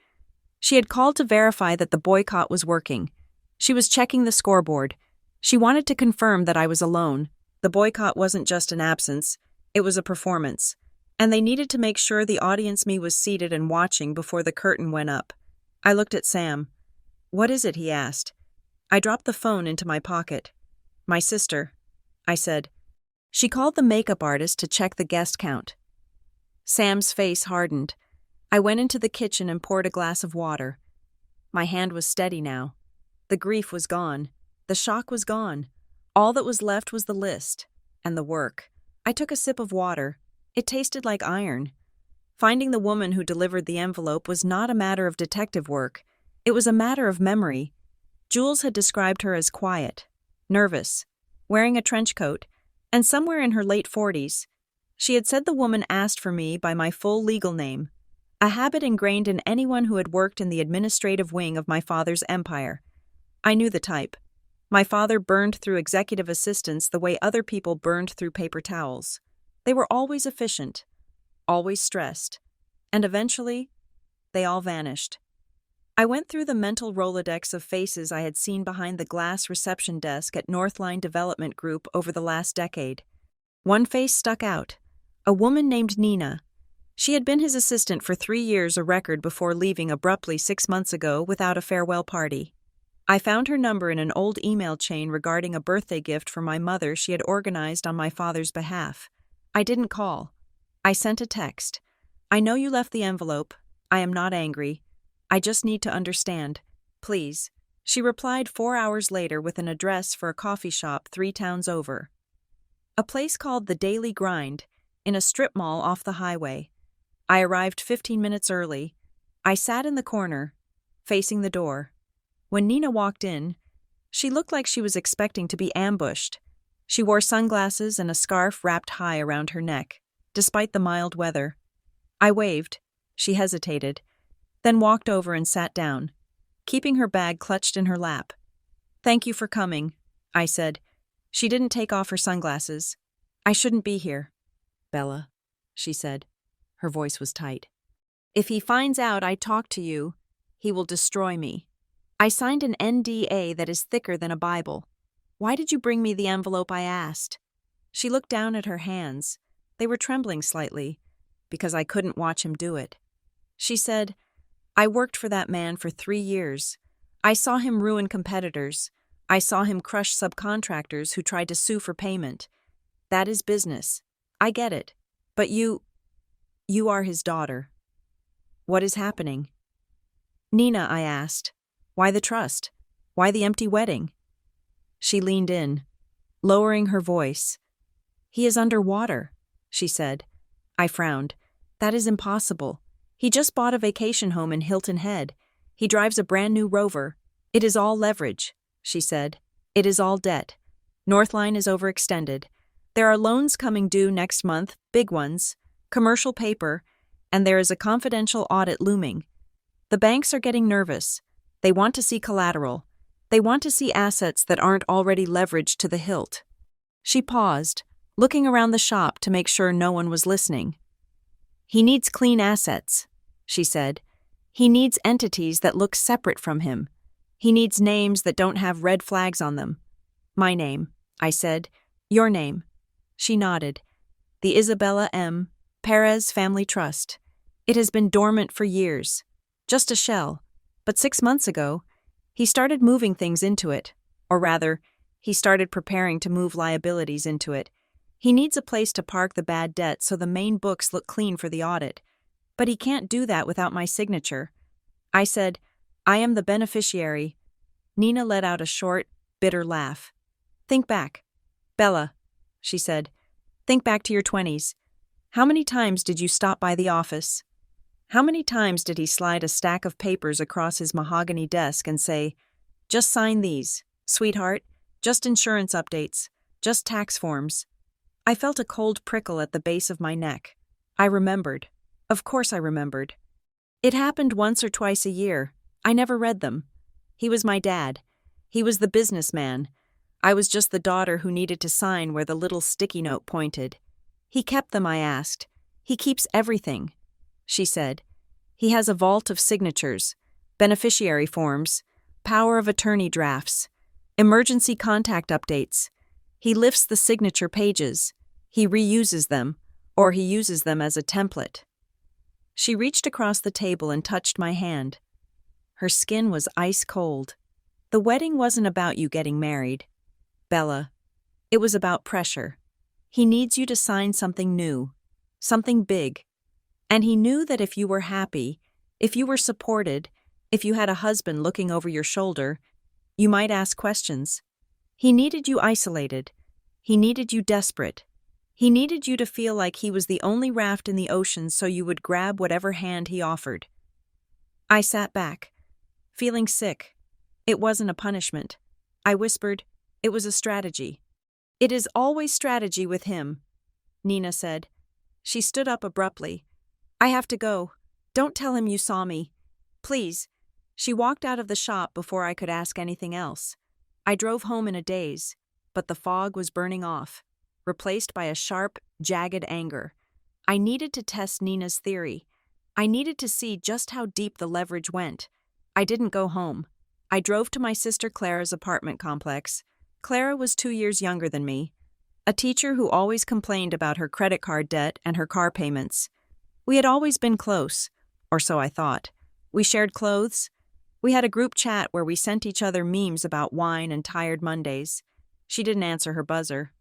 She had called to verify that the boycott was working. She was checking the scoreboard. She wanted to confirm that I was alone. The boycott wasn't just an absence, it was a performance. And they needed to make sure the audience me was seated and watching before the curtain went up. I looked at Sam. What is it? He asked. I dropped the phone into my pocket. My sister, I said. She called the makeup artist to check the guest count. Sam's face hardened. I went into the kitchen and poured a glass of water. My hand was steady now. The grief was gone. The shock was gone. All that was left was the list and the work. I took a sip of water. It tasted like iron. Finding the woman who delivered the envelope was not a matter of detective work. It was a matter of memory. Jules had described her as quiet, nervous, wearing a trench coat, and somewhere in her late 40s. She had said the woman asked for me by my full legal name, a habit ingrained in anyone who had worked in the administrative wing of my father's empire. I knew the type. My father burned through executive assistants the way other people burned through paper towels. They were always efficient, always stressed, and eventually, they all vanished. I went through the mental Rolodex of faces I had seen behind the glass reception desk at Northline Development Group over the last decade. One face stuck out, a woman named Nina. She had been his assistant for 3 years, a record before leaving abruptly 6 months ago without a farewell party. I found her number in an old email chain regarding a birthday gift for my mother she had organized on my father's behalf. I didn't call. I sent a text. I know you left the envelope. I am not angry. I just need to understand. Please. She replied 4 hours later with an address for a coffee shop 3 towns over. A place called The Daily Grind, in a strip mall off the highway. I arrived 15 minutes early. I sat in the corner, facing the door. When Nina walked in, she looked like she was expecting to be ambushed. She wore sunglasses and a scarf wrapped high around her neck, despite the mild weather. I waved. She hesitated, then walked over and sat down, keeping her bag clutched in her lap. Thank you for coming, I said. She didn't take off her sunglasses. I shouldn't be here. Bella, she said. Her voice was tight. If he finds out I talked to you, he will destroy me. I signed an NDA that is thicker than a Bible. Why did you bring me the envelope? I asked. She looked down at her hands. They were trembling slightly, because I couldn't watch him do it. She said, I worked for that man for 3 years. I saw him ruin competitors. I saw him crush subcontractors who tried to sue for payment. That is business. I get it. But you are his daughter. What is happening? Nina, I asked. Why the trust? Why the empty wedding? She leaned in, lowering her voice. He is underwater, she said. I frowned. That is impossible. He just bought a vacation home in Hilton Head. He drives a brand new Rover. It is all leverage, she said. It is all debt. Northline is overextended. There are loans coming due next month, big ones, commercial paper, and there is a confidential audit looming. The banks are getting nervous. They want to see collateral. They want to see assets that aren't already leveraged to the hilt. She paused, looking around the shop to make sure no one was listening. He needs clean assets, she said. He needs entities that look separate from him. He needs names that don't have red flags on them. My name, I said. Your name. She nodded. The Isabella M. Perez Family Trust. It has been dormant for years. Just a shell. But 6 months ago, he started moving things into it. Or rather, he started preparing to move liabilities into it. He needs a place to park the bad debt so the main books look clean for the audit. But he can't do that without my signature. I said, I am the beneficiary. Nina let out a short, bitter laugh. Think back. Bella, she said, think back to your 20s. How many times did you stop by the office? How many times did he slide a stack of papers across his mahogany desk and say, just sign these, sweetheart, just insurance updates, just tax forms? I felt a cold prickle at the base of my neck. I remembered. Of course I remembered. It happened once or twice a year. I never read them. He was my dad. He was the businessman. I was just the daughter who needed to sign where the little sticky note pointed. He kept them, I asked. He keeps everything, she said. He has a vault of signatures, beneficiary forms, power of attorney drafts, emergency contact updates. He lifts the signature pages. He reuses them, or he uses them as a template. She reached across the table and touched my hand. Her skin was ice cold. The wedding wasn't about you getting married, Bella. It was about pressure. He needs you to sign something new, something big. And he knew that if you were happy, if you were supported, if you had a husband looking over your shoulder, you might ask questions. He needed you isolated. He needed you desperate. He needed you to feel like he was the only raft in the ocean so you would grab whatever hand he offered. I sat back, feeling sick. It wasn't a punishment. I whispered, it was a strategy. It is always strategy with him, Nina said. She stood up abruptly. I have to go. Don't tell him you saw me. Please. She walked out of the shop before I could ask anything else. I drove home in a daze, but the fog was burning off, replaced by a sharp, jagged anger. I needed to test Nina's theory. I needed to see just how deep the leverage went. I didn't go home. I drove to my sister Clara's apartment complex. Clara was 2 years younger than me, a teacher who always complained about her credit card debt and her car payments. We had always been close, or so I thought. We shared clothes. We had a group chat where we sent each other memes about wine and tired Mondays. She didn't answer her buzzer.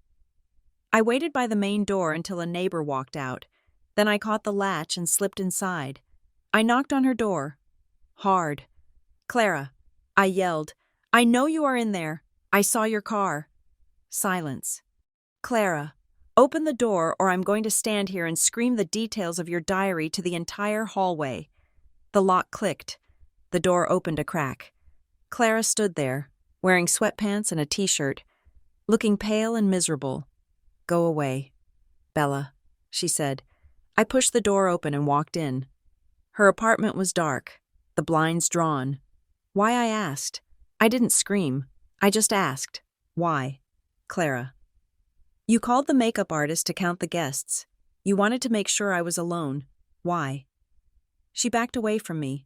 I waited by the main door until a neighbor walked out. Then I caught the latch and slipped inside. I knocked on her door. Hard. Clara, I yelled. I know you are in there. I saw your car. Silence. Clara, open the door or I'm going to stand here and scream the details of your diary to the entire hallway. The lock clicked. The door opened a crack. Clara stood there, wearing sweatpants and a t-shirt, looking pale and miserable. Go away, Bella, she said. I pushed the door open and walked in. Her apartment was dark, the blinds drawn. Why, I asked. I didn't scream. I just asked. Why? Clara. You called the makeup artist to count the guests. You wanted to make sure I was alone. Why? She backed away from me,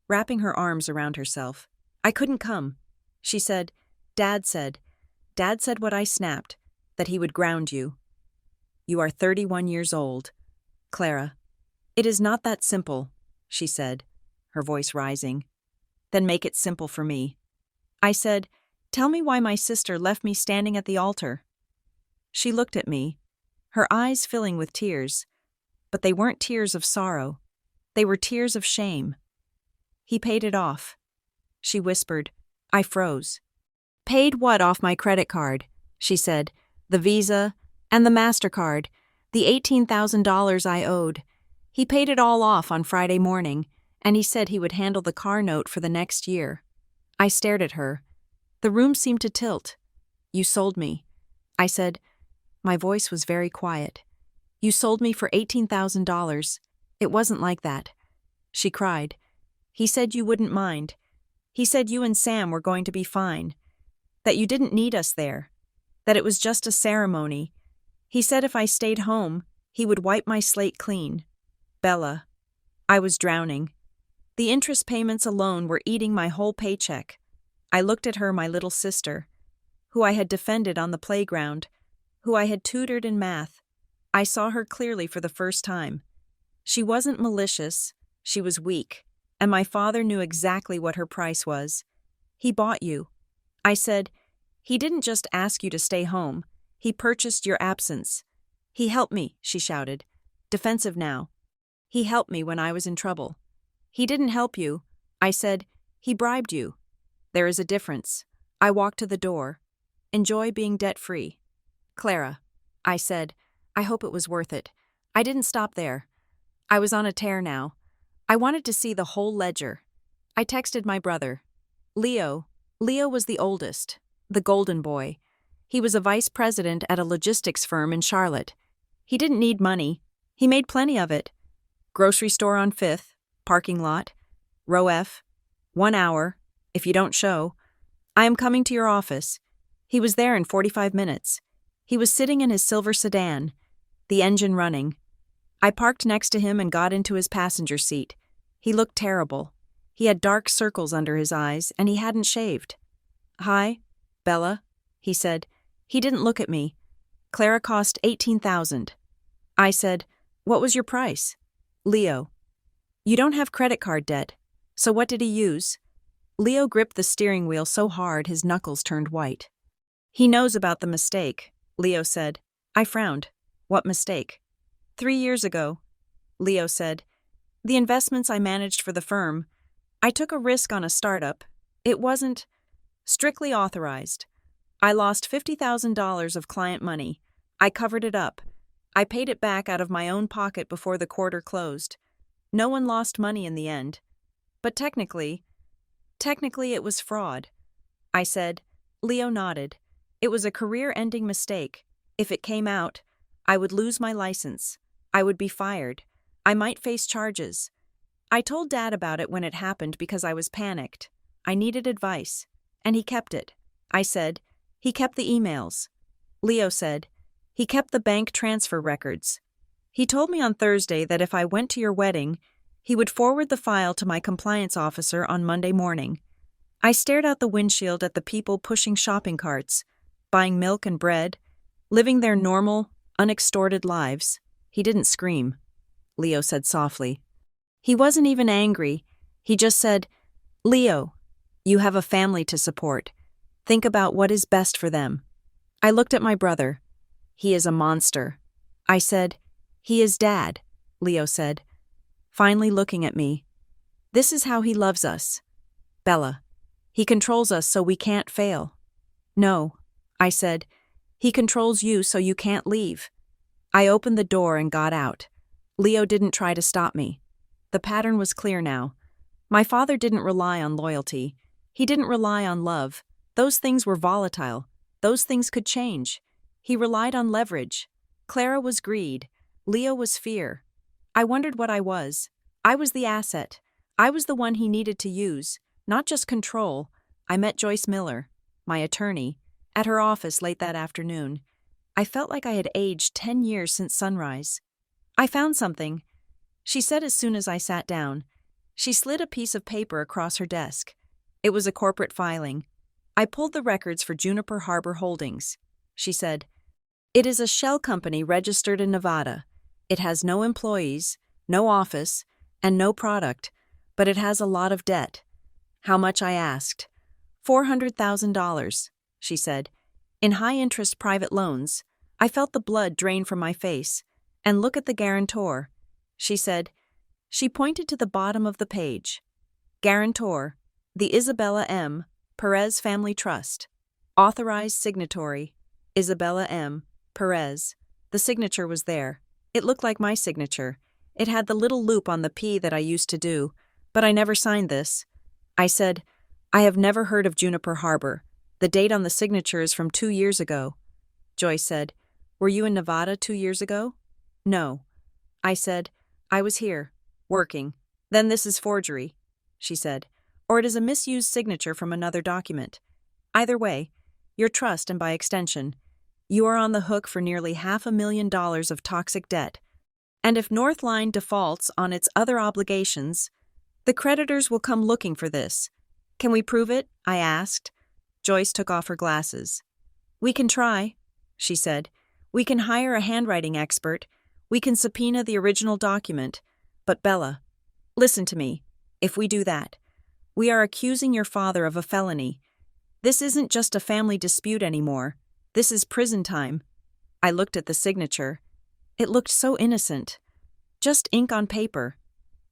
wrapping her arms around herself. I couldn't come. She said, Dad said what I snapped, that he would ground you. You are 31 years old. Clara. It is not that simple, she said, her voice rising. Then make it simple for me. I said, tell me why my sister left me standing at the altar. She looked at me, her eyes filling with tears, but they weren't tears of sorrow. They were tears of shame. He paid it off. She whispered. I froze. Paid what off my credit card? She said. The Visa and the MasterCard, the $18,000 I owed. He paid it all off on Friday morning, and he said he would handle the car note for the next year. I stared at her. The room seemed to tilt. You sold me. I said. My voice was very quiet. You sold me for $18,000. It wasn't like that. She cried. He said you wouldn't mind. He said you and Sam were going to be fine. That you didn't need us there. That it was just a ceremony. He said if I stayed home, he would wipe my slate clean. Bella. I was drowning. The interest payments alone were eating my whole paycheck. I looked at her, my little sister, who I had defended on the playground, who I had tutored in math. I saw her clearly for the first time. She wasn't malicious, she was weak, and my father knew exactly what her price was. He bought you. I said, he didn't just ask you to stay home, he purchased your absence. He helped me, she shouted, defensive now. He helped me when I was in trouble. He didn't help you. I said, he bribed you. There is a difference. I walked to the door. Enjoy being debt-free. Clara. I said, I hope it was worth it. I didn't stop there. I was on a tear now. I wanted to see the whole ledger. I texted my brother. Leo was the oldest, the golden boy. He was a vice president at a logistics firm in Charlotte. He didn't need money. He made plenty of it. Grocery store on 5th, parking lot, row F, 1 hour, if you don't show. I am coming to your office. He was there in 45 minutes. He was sitting in his silver sedan, the engine running. I parked next to him and got into his passenger seat. He looked terrible. He had dark circles under his eyes, and he hadn't shaved. Hi, Bella, he said. He didn't look at me. Clara cost $18,000. I said, what was your price? Leo. You don't have credit card debt. So what did he use? Leo gripped the steering wheel so hard his knuckles turned white. He knows about the mistake, Leo said. I frowned. What mistake? 3 years ago, Leo said. The investments I managed for the firm. I took a risk on a startup. It wasn't strictly authorized. I lost $50,000 of client money. I covered it up. I paid it back out of my own pocket before the quarter closed. No one lost money in the end. But technically it was fraud. I said. Leo nodded. It was a career-ending mistake. If it came out, I would lose my license. I would be fired. I might face charges. I told Dad about it when it happened because I was panicked. I needed advice. And he kept it. I said, he kept the emails. Leo said, he kept the bank transfer records. He told me on Thursday that if I went to your wedding, he would forward the file to my compliance officer on Monday morning. I stared out the windshield at the people pushing shopping carts, buying milk and bread, living their normal, unextorted lives. He didn't scream, Leo said softly. He wasn't even angry. He just said, Leo, you have a family to support. Think about what is best for them. I looked at my brother. He is a monster. I said, he is Dad, Leo said, finally looking at me. This is how he loves us. Bella, he controls us so we can't fail. No, I said, he controls you so you can't leave. I opened the door and got out. Leo didn't try to stop me. The pattern was clear now. My father didn't rely on loyalty. He didn't rely on love. Those things were volatile. Those things could change. He relied on leverage. Clara was greed. Leo was fear. I wondered what I was. I was the asset. I was the one he needed to use, not just control. I met Joyce Miller, my attorney, at her office late that afternoon. I felt like I had aged 10 years since sunrise. I found something, she said as soon as I sat down. She slid a piece of paper across her desk. It was a corporate filing. I pulled the records for Juniper Harbor Holdings. She said, it is a shell company registered in Nevada. It has no employees, no office, and no product, but it has a lot of debt. How much, I asked. $400,000, she said. In high-interest private loans. I felt the blood drain from my face. And look at the guarantor, she said. She pointed to the bottom of the page. Guarantor, the Isabella M. Perez Family Trust. Authorized signatory, Isabella M. Perez. The signature was there. It looked like my signature. It had the little loop on the P that I used to do, but I never signed this. I said, I have never heard of Juniper Harbor. The date on the signature is from 2 years ago. Joyce said, "Were you in Nevada 2 years ago?" "No." I said, "I was here, working." "Then this is forgery," she said, "or it is a misused signature from another document. Either way, your trust and by extension, you are on the hook for nearly $500,000 of toxic debt. And if Northline defaults on its other obligations, the creditors will come looking for this. Can we prove it?" I asked. Joyce took off her glasses. "We can try," she said. "We can hire a handwriting expert. We can subpoena the original document. But Bella, listen to me. If we do that, we are accusing your father of a felony. This isn't just a family dispute anymore. This is prison time." I looked at the signature. It looked so innocent. Just ink on paper.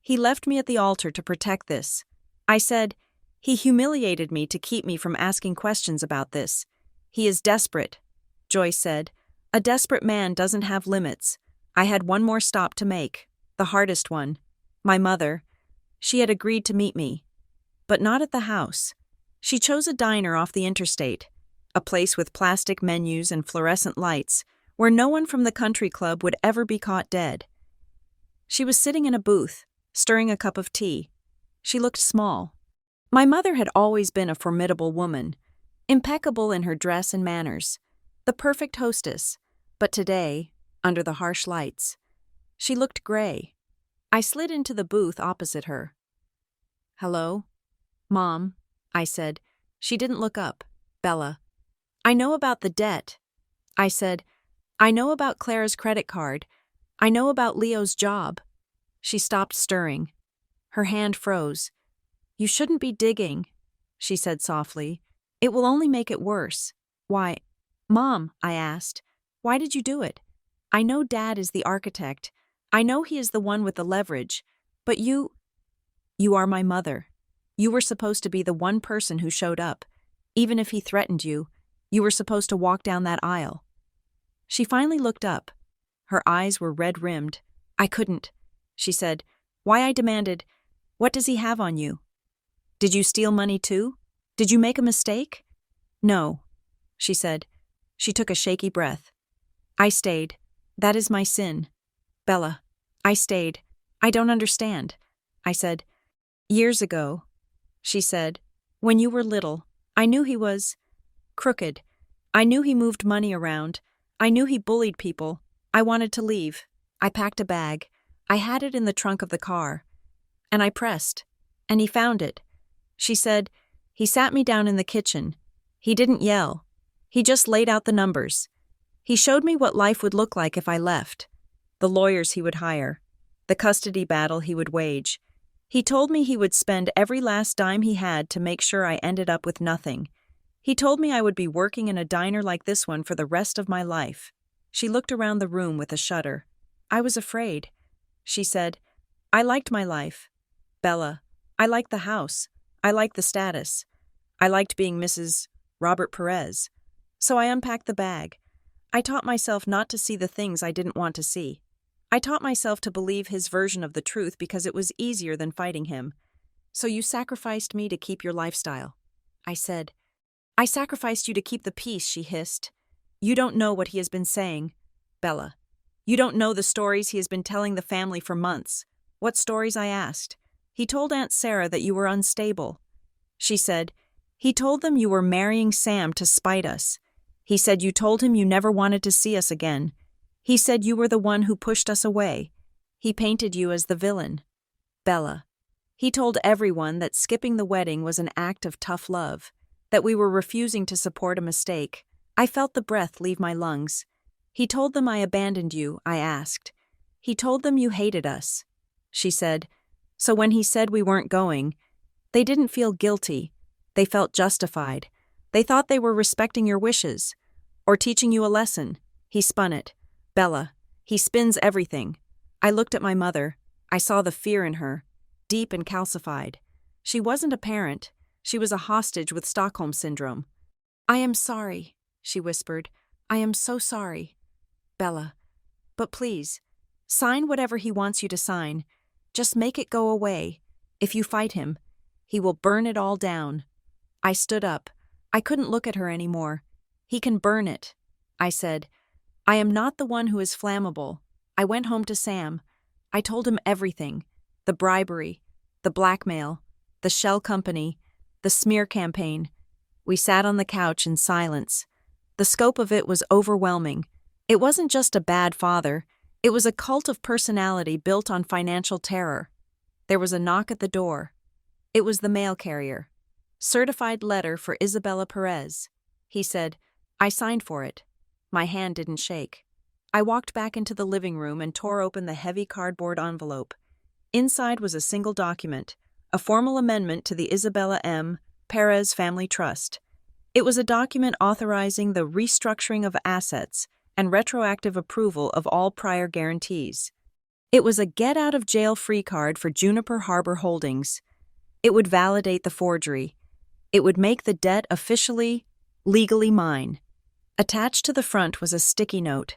"He left me at the altar to protect this." I said, "He humiliated me to keep me from asking questions about this. He is desperate." Joyce said, "A desperate man doesn't have limits." I had one more stop to make, the hardest one. My mother. She had agreed to meet me. But not at the house. She chose a diner off the interstate, a place with plastic menus and fluorescent lights, where no one from the country club would ever be caught dead. She was sitting in a booth, stirring a cup of tea. She looked small. My mother had always been a formidable woman, impeccable in her dress and manners, the perfect hostess, but today, under the harsh lights, she looked gray. I slid into the booth opposite her. "Hello?" "Mom," I said. She didn't look up. "Bella." "I know about the debt." I said, "I know about Clara's credit card. I know about Leo's job." She stopped stirring. Her hand froze. "You shouldn't be digging," she said softly. "It will only make it worse." "Why?" "Mom," I asked, "why did you do it? I know Dad is the architect. I know he is the one with the leverage. But you are my mother. You were supposed to be the one person who showed up. Even if he threatened you, you were supposed to walk down that aisle." She finally looked up. Her eyes were red-rimmed. "I couldn't," she said. "Why?" I demanded. "What does he have on you? Did you steal money too? Did you make a mistake?" "No," she said. She took a shaky breath. "I stayed. That is my sin. Bella, I stayed. I don't understand." I said, "Years ago," she said, "when you were little, I knew he was crooked. I knew he moved money around. I knew he bullied people. I wanted to leave. I packed a bag. I had it in the trunk of the car. And I pressed. And he found it." She said, "He sat me down in the kitchen. He didn't yell. He just laid out the numbers. He showed me what life would look like if I left. The lawyers he would hire. The custody battle he would wage. He told me he would spend every last dime he had to make sure I ended up with nothing. He told me I would be working in a diner like this one for the rest of my life." She looked around the room with a shudder. "I was afraid." She said, "I liked my life. Bella, I liked the house. I liked the status. I liked being Mrs. Robert Perez. So I unpacked the bag. I taught myself not to see the things I didn't want to see. I taught myself to believe his version of the truth because it was easier than fighting him. So you sacrificed me to keep your lifestyle." I said, "I sacrificed you to keep the peace," she hissed. "You don't know what he has been saying, Bella. You don't know the stories he has been telling the family for months." "What stories?" I asked. "He told Aunt Sarah that you were unstable." She said, "He told them you were marrying Sam to spite us. He said you told him you never wanted to see us again. He said you were the one who pushed us away. He painted you as the villain." Bella. "He told everyone that skipping the wedding was an act of tough love, that we were refusing to support a mistake." I felt the breath leave my lungs. "He told them I abandoned you," I asked. "He told them you hated us." She said, "So when he said we weren't going, they didn't feel guilty. They felt justified. They thought they were respecting your wishes, or teaching you a lesson." He spun it. "Bella, he spins everything." I looked at my mother. I saw the fear in her, deep and calcified. She wasn't a parent. She was a hostage with Stockholm Syndrome. "I am sorry," she whispered. "I am so sorry, Bella. But please, sign whatever he wants you to sign. Just make it go away. If you fight him, he will burn it all down." I stood up. I couldn't look at her anymore. He can burn it, I said. I am not the one who is flammable. I went home to Sam. I told him everything. The bribery, the blackmail, the shell company, the smear campaign. We sat on the couch in silence. The scope of it was overwhelming. It wasn't just a bad father. It was a cult of personality built on financial terror. There was a knock at the door. It was the mail carrier. Certified letter for Isabella Perez. He said, I signed for it. My hand didn't shake. I walked back into the living room and tore open the heavy cardboard envelope. Inside was a single document, a formal amendment to the Isabella M. Perez Family Trust. It was a document authorizing the restructuring of assets and retroactive approval of all prior guarantees. It was a get-out-of-jail-free card for Juniper Harbor Holdings. It would validate the forgery. It would make the debt officially, legally mine. Attached to the front was a sticky note.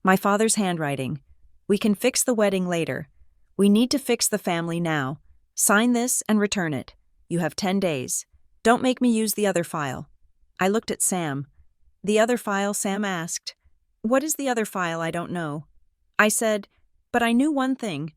My father's handwriting. We can fix the wedding later. We need to fix the family now. Sign this and return it. You have 10 days. Don't make me use the other file. I looked at Sam. The other file, Sam asked. What is the other file? I don't know. I said, but I knew one thing.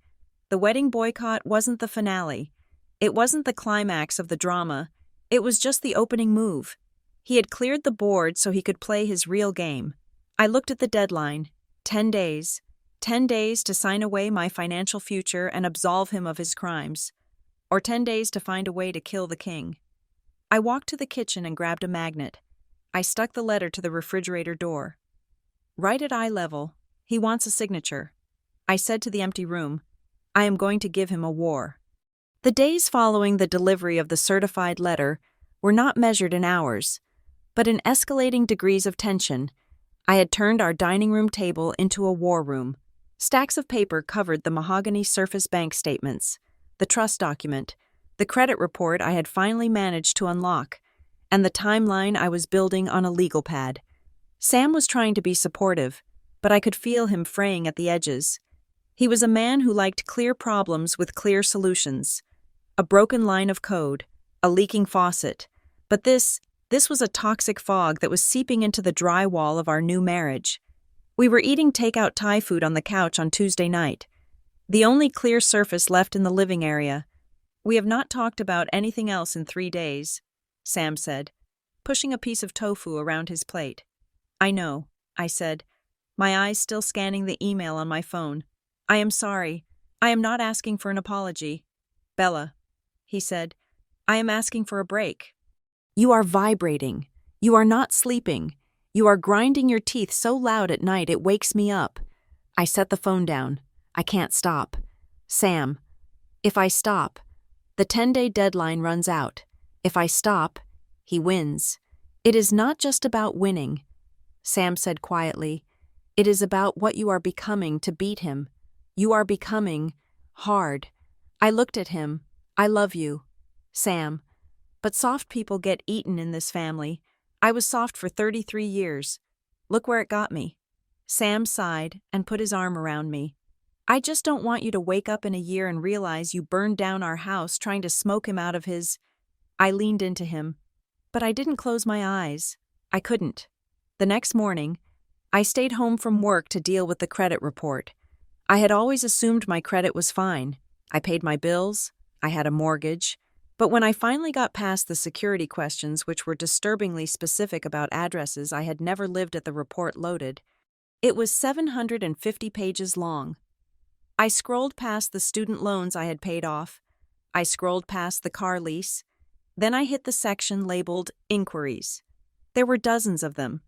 The wedding boycott wasn't the finale. It wasn't the climax of the drama. It was just the opening move. He had cleared the board so he could play his real game. I looked at the deadline. 10 days. 10 days to sign away my financial future and absolve him of his crimes. Or 10 days to find a way to kill the king. I walked to the kitchen and grabbed a magnet. I stuck the letter to the refrigerator door. Right at eye level, he wants a signature. I said to the empty room, I am going to give him a war. The days following the delivery of the certified letter were not measured in hours, but in escalating degrees of tension. I had turned our dining room table into a war room. Stacks of paper covered the mahogany surface bank statements, the trust document, the credit report I had finally managed to unlock, and the timeline I was building on a legal pad. Sam was trying to be supportive, but I could feel him fraying at the edges. He was a man who liked clear problems with clear solutions. A broken line of code, a leaking faucet. But this was a toxic fog that was seeping into the drywall of our new marriage. We were eating takeout Thai food on the couch on Tuesday night. The only clear surface left in the living area. We have not talked about anything else in 3 days, Sam said, pushing a piece of tofu around his plate. I know, I said, my eyes still scanning the email on my phone. I am sorry. I am not asking for an apology. Bella, he said, I am asking for a break. You are vibrating. You are not sleeping. You are grinding your teeth so loud at night it wakes me up. I set the phone down. I can't stop. Sam, if I stop, the 10-day deadline runs out. If I stop, he wins. It is not just about winning, Sam said quietly. It is about what you are becoming to beat him. You are becoming hard. I looked at him. I love you, Sam. But soft people get eaten in this family. I was soft for 33 years. Look where it got me. Sam sighed and put his arm around me. I just don't want you to wake up in a year and realize you burned down our house trying to smoke him out of his... I leaned into him. But I didn't close my eyes. I couldn't. The next morning, I stayed home from work to deal with the credit report. I had always assumed my credit was fine. I paid my bills. I had a mortgage. But when I finally got past the security questions, which were disturbingly specific about addresses I had never lived at, the report loaded. It was 750 pages long. I scrolled past the student loans I had paid off. I scrolled past the car lease. Then I hit the section labeled Inquiries. There were dozens of them.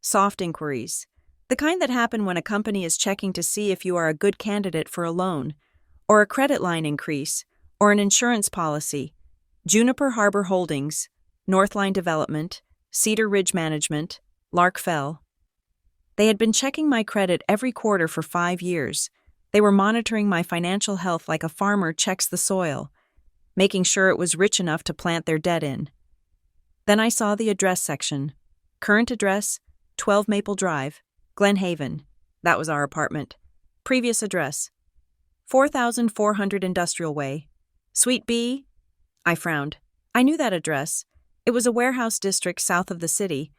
Soft inquiries. The kind that happen when a company is checking to see if you are a good candidate for a loan, or a credit line increase, or an insurance policy. Juniper Harbor Holdings, Northline Development, Cedar Ridge Management, Lark Fell. They had been checking my credit every quarter for 5 years. They were monitoring my financial health like a farmer checks the soil, making sure it was rich enough to plant their debt in. Then I saw the address section. Current address, 12 Maple Drive, Glen Haven. That was our apartment. Previous address, 4400 Industrial Way. Suite B? I frowned. I knew that address. It was a warehouse district south of the city.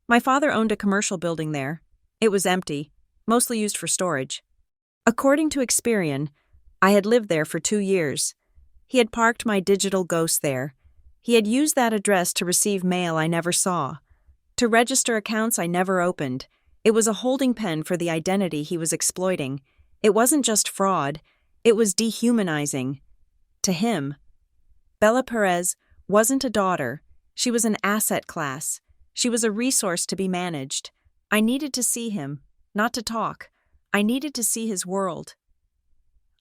My father owned a commercial building there. It was empty, mostly used for storage. According to Experian, I had lived there for 2 years. He had parked my digital ghost there. He had used that address to receive mail I never saw, to register accounts I never opened. It was a holding pen for the identity he was exploiting. It wasn't just fraud, it was dehumanizing. To him, Bella Perez wasn't a daughter. She was an asset class. She was a resource to be managed. I needed to see him, not to talk. I needed to see his world.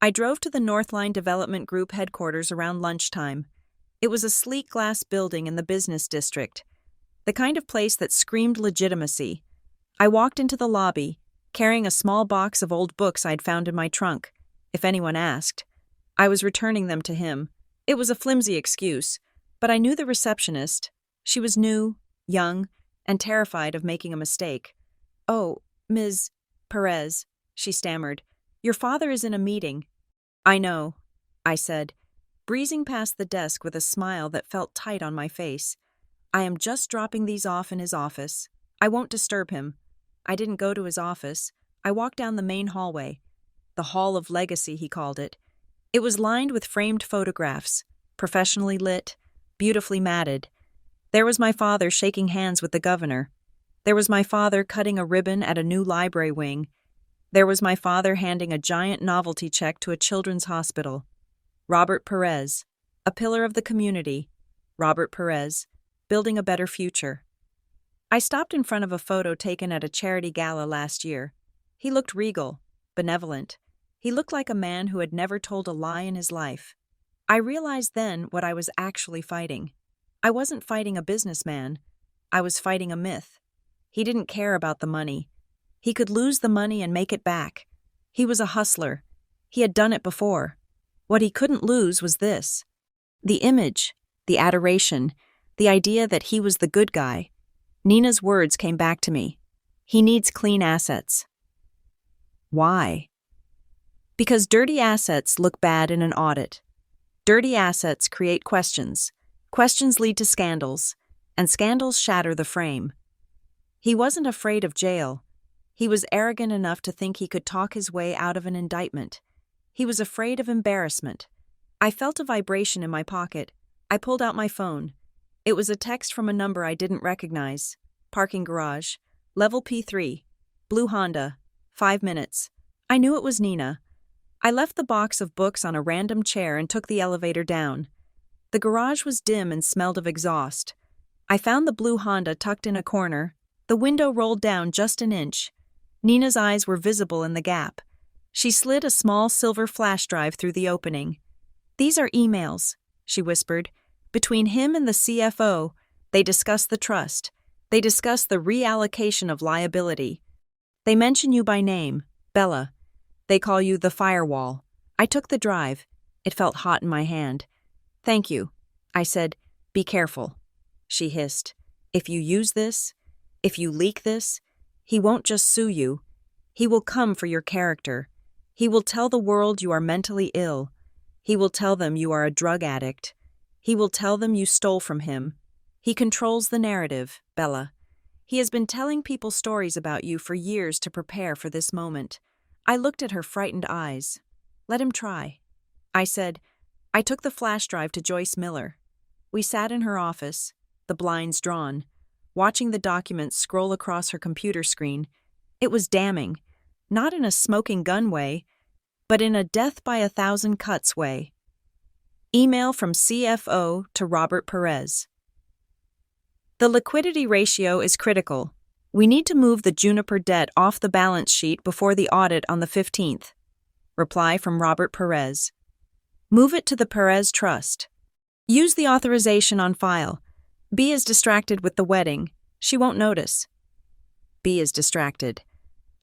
I drove to the Northline Development Group headquarters around lunchtime. It was a sleek glass building in the business district, the kind of place that screamed legitimacy. I walked into the lobby, carrying a small box of old books I'd found in my trunk. If anyone asked, I was returning them to him. It was a flimsy excuse, but I knew the receptionist. She was new, young, and terrified of making a mistake. "Oh, Ms. Perez," she stammered. "Your father is in a meeting." "I know," I said, breezing past the desk with a smile that felt tight on my face. "I am just dropping these off in his office. I won't disturb him." I didn't go to his office. I walked down the main hallway. The Hall of Legacy, he called it. It was lined with framed photographs, professionally lit, beautifully matted. There was my father shaking hands with the governor. There was my father cutting a ribbon at a new library wing. There was my father handing a giant novelty check to a children's hospital. Robert Perez, a pillar of the community. Robert Perez, building a better future. I stopped in front of a photo taken at a charity gala last year. He looked regal, benevolent. He looked like a man who had never told a lie in his life. I realized then what I was actually fighting. I wasn't fighting a businessman. I was fighting a myth. He didn't care about the money. He could lose the money and make it back. He was a hustler. He had done it before. What he couldn't lose was this. The image, the adoration, the idea that he was the good guy. Nina's words came back to me. He needs clean assets. Why? Because dirty assets look bad in an audit. Dirty assets create questions. Questions lead to scandals, and scandals shatter the frame. He wasn't afraid of jail. He was arrogant enough to think he could talk his way out of an indictment. He was afraid of embarrassment. I felt a vibration in my pocket. I pulled out my phone. It was a text from a number I didn't recognize. Parking garage. Level P3. Blue Honda. 5 minutes. I knew it was Nina. I left the box of books on a random chair and took the elevator down. The garage was dim and smelled of exhaust. I found the blue Honda tucked in a corner. The window rolled down just an inch. Nina's eyes were visible in the gap. She slid a small silver flash drive through the opening. "These are emails," she whispered. "Between him and the CFO, they discuss the trust. They discuss the reallocation of liability. They mention you by name, Bella. They call you the firewall." I took the drive. It felt hot in my hand. "Thank you," I said. "Be careful," she hissed. "If you use this, if you leak this, he won't just sue you. He will come for your character. He will tell the world you are mentally ill. He will tell them you are a drug addict. He will tell them you stole from him. He controls the narrative, Bella. He has been telling people stories about you for years to prepare for this moment." I looked at her frightened eyes. "Let him try," I said. I took the flash drive to Joyce Miller. We sat in her office, the blinds drawn, watching the documents scroll across her computer screen. It was damning, not in a smoking gun way, but in a death by 1,000 cuts way. Email from CFO to Robert Perez. "The liquidity ratio is critical. We need to move the Juniper debt off the balance sheet before the audit on the 15th. Reply from Robert Perez. Move it to the Perez Trust. Use the authorization on file. B is distracted with the wedding. She won't notice." B is distracted.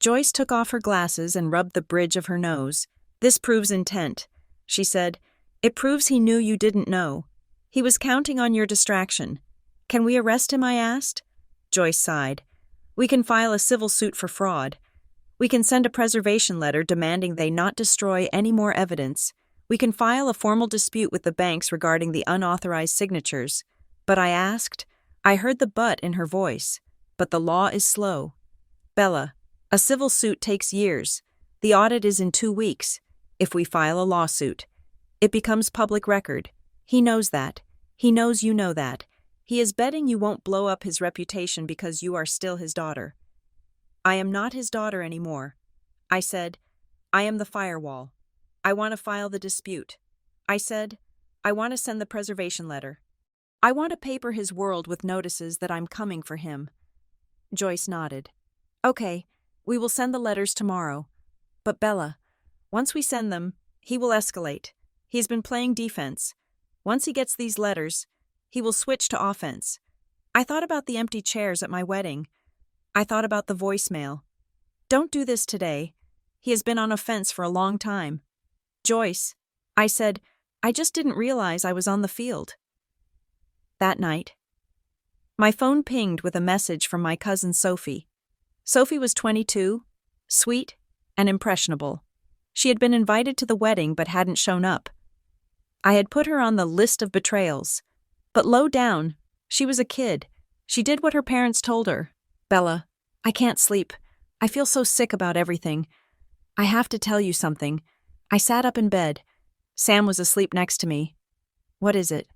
Joyce took off her glasses and rubbed the bridge of her nose. "This proves intent," she said. "It proves he knew you didn't know. He was counting on your distraction." "Can we arrest him?" I asked. Joyce sighed. "We can file a civil suit for fraud. We can send a preservation letter demanding they not destroy any more evidence. We can file a formal dispute with the banks regarding the unauthorized signatures." But I asked, I heard the but in her voice, but the law is slow. Bella, a civil suit takes years. The audit is in 2 weeks. If we file a lawsuit, it becomes public record. He knows that. He knows you know that. He is betting you won't blow up his reputation because you are still his daughter. I am not his daughter anymore. I said, I am the firewall. I want to file the dispute. I said, I want to send the preservation letter. I want to paper his world with notices that I'm coming for him. Joyce nodded. Okay, we will send the letters tomorrow. But Bella, once we send them, he will escalate. He's been playing defense. Once he gets these letters, he will switch to offense. I thought about the empty chairs at my wedding. I thought about the voicemail. Don't do this today. He has been on offense for a long time. Joyce, I said, I just didn't realize I was on the field. That night, my phone pinged with a message from my cousin Sophie. Sophie was 22, sweet, and impressionable. She had been invited to the wedding but hadn't shown up. I had put her on the list of betrayals. But low down, she was a kid. She did what her parents told her. Bella, I can't sleep. I feel so sick about everything. I have to tell you something. I sat up in bed. Sam was asleep next to me. What is it?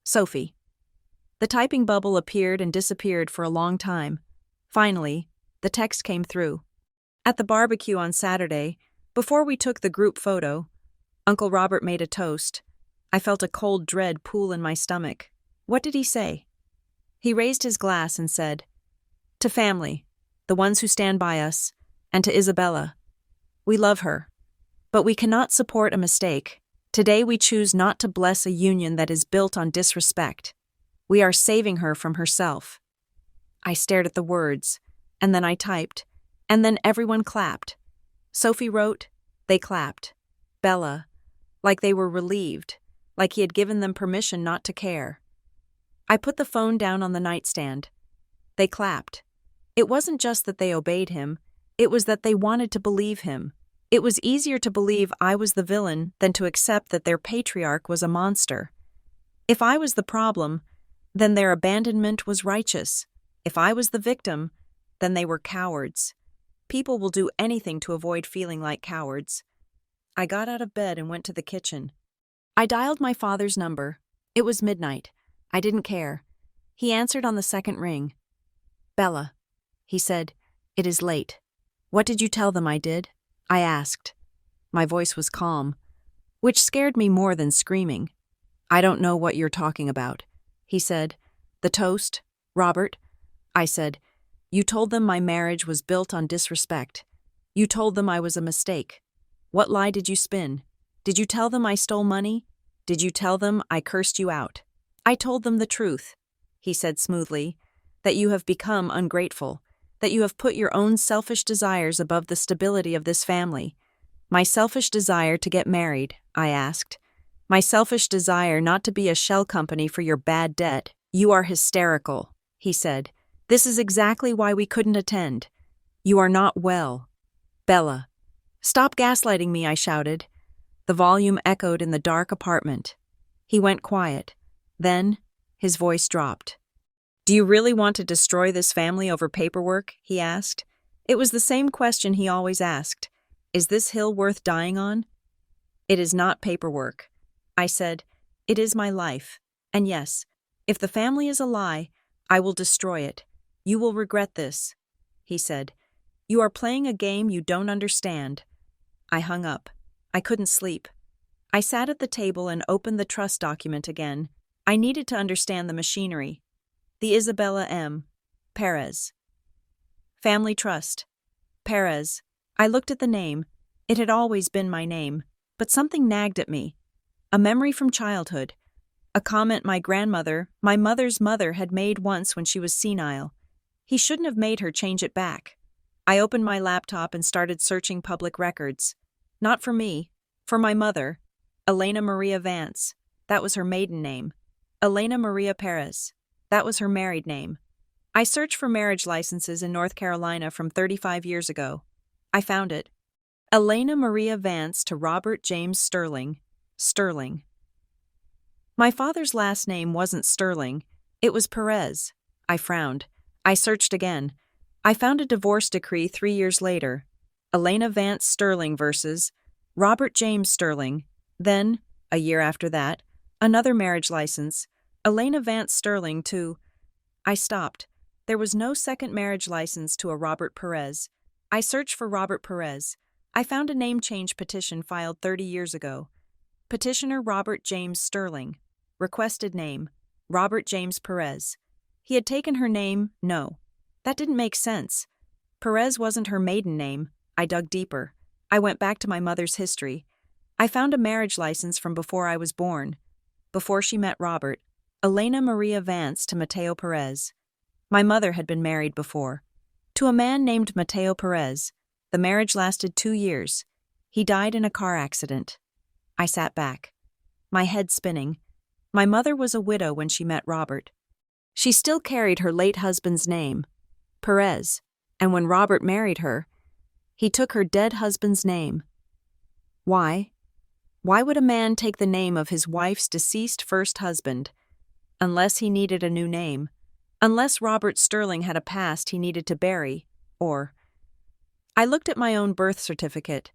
Sophie. The typing bubble appeared and disappeared for a long time. Finally, the text came through. At the barbecue on Saturday, before we took the group photo, Uncle Robert made a toast. I felt a cold dread pool in my stomach. What did he say? He raised his glass and said, To family, the ones who stand by us, and to Isabella. We love her, but we cannot support a mistake. Today we choose not to bless a union that is built on disrespect. We are saving her from herself. I stared at the words, and then I typed, and then everyone clapped. Sophie wrote, they clapped. Bella, like they were relieved, like he had given them permission not to care. I put the phone down on the nightstand. They clapped. It wasn't just that they obeyed him, it was that they wanted to believe him. It was easier to believe I was the villain than to accept that their patriarch was a monster. If I was the problem, then their abandonment was righteous. If I was the victim, then they were cowards. People will do anything to avoid feeling like cowards. I got out of bed and went to the kitchen. I dialed my father's number. It was midnight. I didn't care. He answered on the second ring. Bella, he said, it is late. What did you tell them I did? I asked. My voice was calm, which scared me more than screaming. I don't know what you're talking about. He said, the toast, Robert. I said, you told them my marriage was built on disrespect. You told them I was a mistake. What lie did you spin? Did you tell them I stole money? Did you tell them I cursed you out? I told them the truth, he said smoothly, that you have become ungrateful, that you have put your own selfish desires above the stability of this family. My selfish desire to get married, I asked. My selfish desire not to be a shell company for your bad debt. You are hysterical, he said. This is exactly why we couldn't attend. You are not well. Bella. Stop gaslighting me, I shouted. The volume echoed in the dark apartment. He went quiet. Then, his voice dropped. Do you really want to destroy this family over paperwork? He asked. It was the same question he always asked. Is this hill worth dying on? It is not paperwork. I said, it is my life. And yes, if the family is a lie, I will destroy it. You will regret this, he said. You are playing a game you don't understand. I hung up. I couldn't sleep. I sat at the table and opened the trust document again. I needed to understand the machinery. The Isabella M. Perez. Family Trust. Perez. I looked at the name. It had always been my name, but something nagged at me. A memory from childhood. A comment my grandmother, my mother's mother, had made once when she was senile. He shouldn't have made her change it back. I opened my laptop and started searching public records. Not for me, for my mother, Elena Maria Vance. That was her maiden name. Elena Maria Perez. That was her married name. I searched for marriage licenses in North Carolina from 35 years ago. I found it. Elena Maria Vance to Robert James Sterling. Sterling. My father's last name wasn't Sterling. It was Perez. I frowned. I searched again. I found a divorce decree 3 years later. Elena Vance Sterling versus Robert James Sterling. Then, a year after that, another marriage license. Elena Vance Sterling to... I stopped. There was no second marriage license to a Robert Perez. I searched for Robert Perez. I found a name change petition filed 30 years ago. Petitioner Robert James Sterling. Requested name, Robert James Perez. He had taken her name, no. That didn't make sense. Perez wasn't her maiden name. I dug deeper. I went back to my mother's history. I found a marriage license from before I was born. Before she met Robert, Elena Maria Vance to Mateo Perez. My mother had been married before. To a man named Mateo Perez. The marriage lasted 2 years. He died in a car accident. I sat back, my head spinning. My mother was a widow when she met Robert. She still carried her late husband's name, Perez, and when Robert married her, he took her dead husband's name. Why? Why would a man take the name of his wife's deceased first husband? Unless he needed a new name. Unless Robert Sterling had a past he needed to bury, or... I looked at my own birth certificate.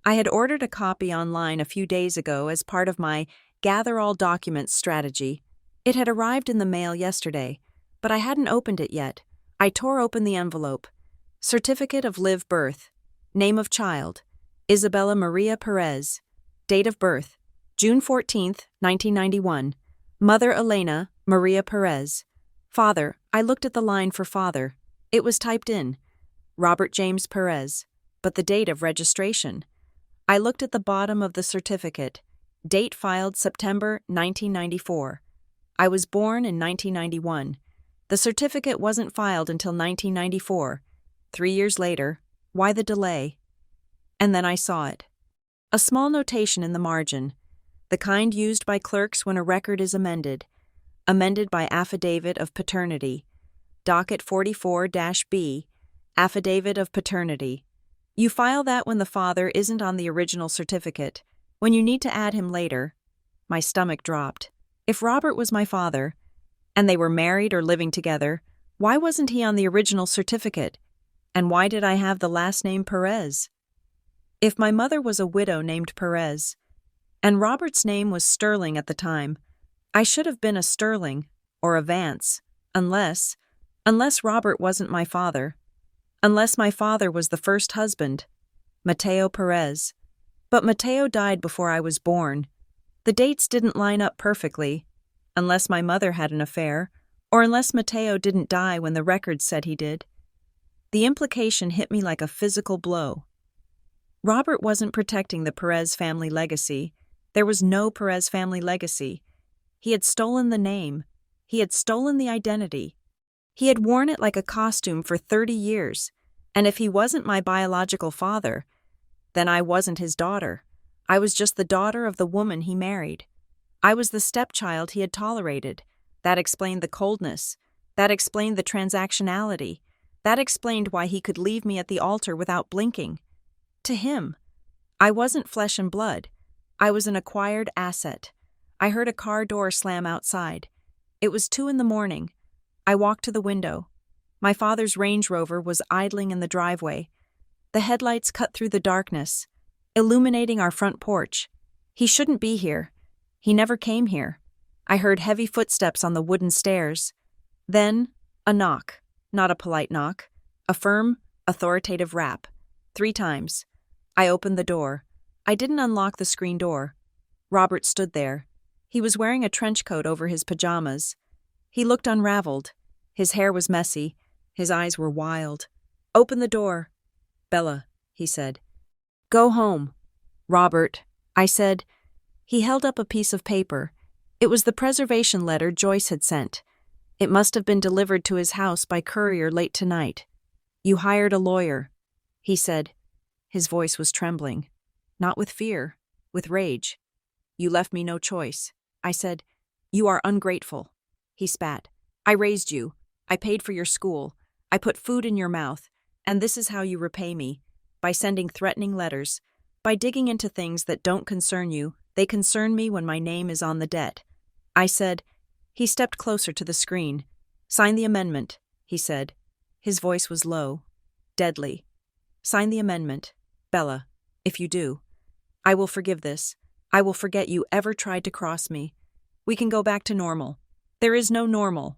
I had ordered a copy online a few days ago as part of my gather all documents strategy. It had arrived in the mail yesterday, but I hadn't opened it yet. I tore open the envelope. Certificate of live birth. Name of child, Isabella Maria Perez. Date of birth, June 14th, 1991. Mother Elena Maria Perez. Father, I looked at the line for father. It was typed in, Robert James Perez, but the date of registration. I looked at the bottom of the certificate. Date filed September 1994. I was born in 1991. The certificate wasn't filed until 1994. 3 years later, why the delay? And then I saw it. A small notation in the margin, the kind used by clerks when a record is amended. Amended by affidavit of paternity. Docket 44-B, affidavit of paternity. You file that when the father isn't on the original certificate, when you need to add him later. My stomach dropped. If Robert was my father, and they were married or living together, why wasn't he on the original certificate? And why did I have the last name Perez? If my mother was a widow named Perez, and Robert's name was Sterling at the time, I should have been a Sterling, or a Vance, unless Robert wasn't my father. Unless my father was the first husband, Mateo Perez. But Mateo died before I was born. The dates didn't line up perfectly, unless my mother had an affair, or unless Mateo didn't die when the records said he did. The implication hit me like a physical blow. Robert wasn't protecting the Perez family legacy. There was no Perez family legacy. He had stolen the name. He had stolen the identity. He had worn it like a costume for 30 years, and if he wasn't my biological father, then I wasn't his daughter. I was just the daughter of the woman he married. I was the stepchild he had tolerated. That explained the coldness. That explained the transactionality. That explained why he could leave me at the altar without blinking. To him, I wasn't flesh and blood. I was an acquired asset. I heard a car door slam outside. It was 2 a.m. I walked to the window. My father's Range Rover was idling in the driveway. The headlights cut through the darkness, illuminating our front porch. He shouldn't be here. He never came here. I heard heavy footsteps on the wooden stairs. Then, a knock. Not a polite knock. A firm, authoritative rap. 3 times. I opened the door. I didn't unlock the screen door. Robert stood there. He was wearing a trench coat over his pajamas. He looked unraveled. His hair was messy. His eyes were wild. "Open the door." "Bella," he said. "Go home." "Robert," I said. He held up a piece of paper. It was the preservation letter Joyce had sent. It must have been delivered to his house by courier late tonight. "You hired a lawyer," he said. His voice was trembling. Not with fear, with rage. "You left me no choice." I said. "You are ungrateful." He spat. "I raised you. I paid for your school. I put food in your mouth. And this is how you repay me. By sending threatening letters. By digging into things that don't concern you. They concern me when my name is on the debt." I said. He stepped closer to the screen. Sign the amendment, he said. His voice was low, deadly. Sign the amendment, Bella. If you do, I will forgive this. I will forget you ever tried to cross me. We can go back to normal. There is no normal,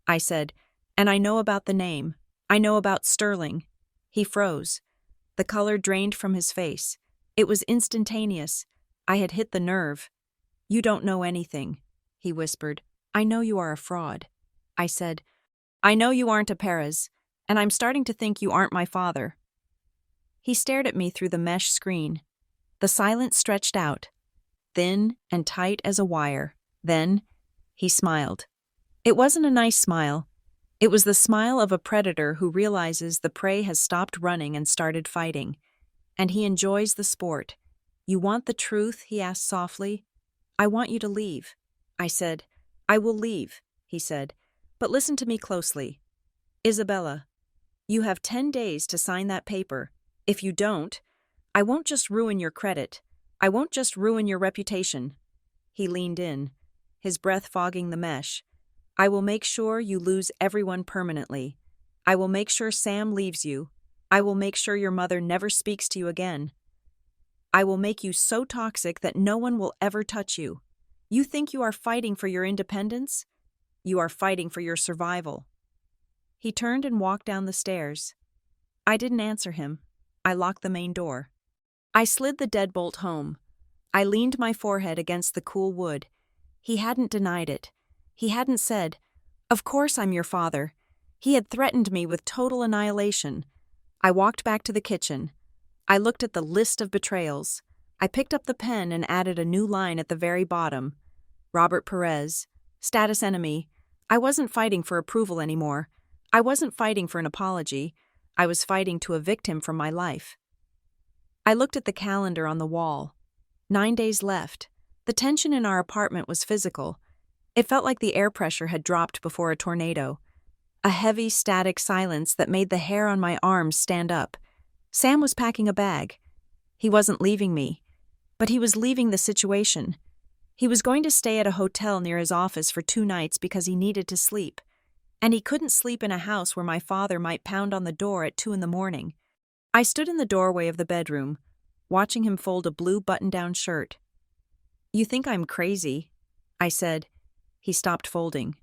I said, and I know about the name. I know about Sterling. He froze. The color drained from his face. It was instantaneous. I had hit the nerve. You don't know anything, he whispered. I know you are a fraud. I said, I know you aren't a Perez, and I'm starting to think you aren't my father. He stared at me through the mesh screen. The silence stretched out, thin and tight as a wire. Then, he smiled. It wasn't a nice smile. It was the smile of a predator who realizes the prey has stopped running and started fighting. And he enjoys the sport. You want the truth? He asked softly. I want you to leave. I said, I will leave, he said. But listen to me closely. Isabella, you have 10 days to sign that paper. If you don't, I won't just ruin your credit. I won't just ruin your reputation. He leaned in, his breath fogging the mesh. I will make sure you lose everyone permanently. I will make sure Sam leaves you. I will make sure your mother never speaks to you again. I will make you so toxic that no one will ever touch you. You think you are fighting for your independence? You are fighting for your survival. He turned and walked down the stairs. I didn't answer him. I locked the main door. I slid the deadbolt home. I leaned my forehead against the cool wood. He hadn't denied it. He hadn't said, Of course I'm your father. He had threatened me with total annihilation. I walked back to the kitchen. I looked at the list of betrayals. I picked up the pen and added a new line at the very bottom. Robert Perez, status enemy. I wasn't fighting for approval anymore. I wasn't fighting for an apology. I was fighting to evict him from my life. I looked at the calendar on the wall. 9 days left. The tension in our apartment was physical. It felt like the air pressure had dropped before a tornado. A heavy, static silence that made the hair on my arms stand up. Sam was packing a bag. He wasn't leaving me, but he was leaving the situation. He was going to stay at a hotel near his office for 2 nights because he needed to sleep. And he couldn't sleep in a house where my father might pound on the door at 2 a.m. I stood in the doorway of the bedroom, watching him fold a blue button-down shirt. You think I'm crazy, I said. He stopped folding.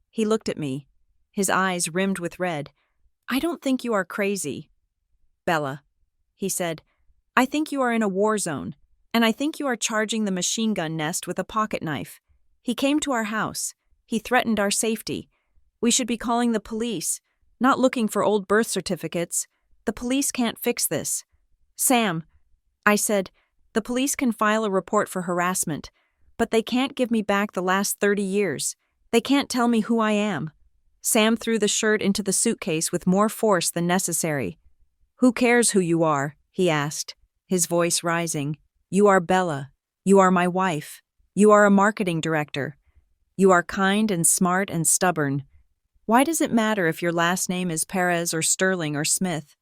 He looked at me, his eyes rimmed with red. I don't think you are crazy. Bella, he said, I think you are in a war zone, and I think you are charging the machine gun nest with a pocket knife. He came to our house. He threatened our safety. We should be calling the police, not looking for old birth certificates. The police can't fix this. Sam, I said, the police can file a report for harassment, but they can't give me back the last 30 years. They can't tell me who I am. Sam threw the shirt into the suitcase with more force than necessary. Who cares who you are? He asked, his voice rising. You are Bella. You are my wife. You are a marketing director. You are kind and smart and stubborn. Why does it matter if your last name is Perez or Sterling or Smith?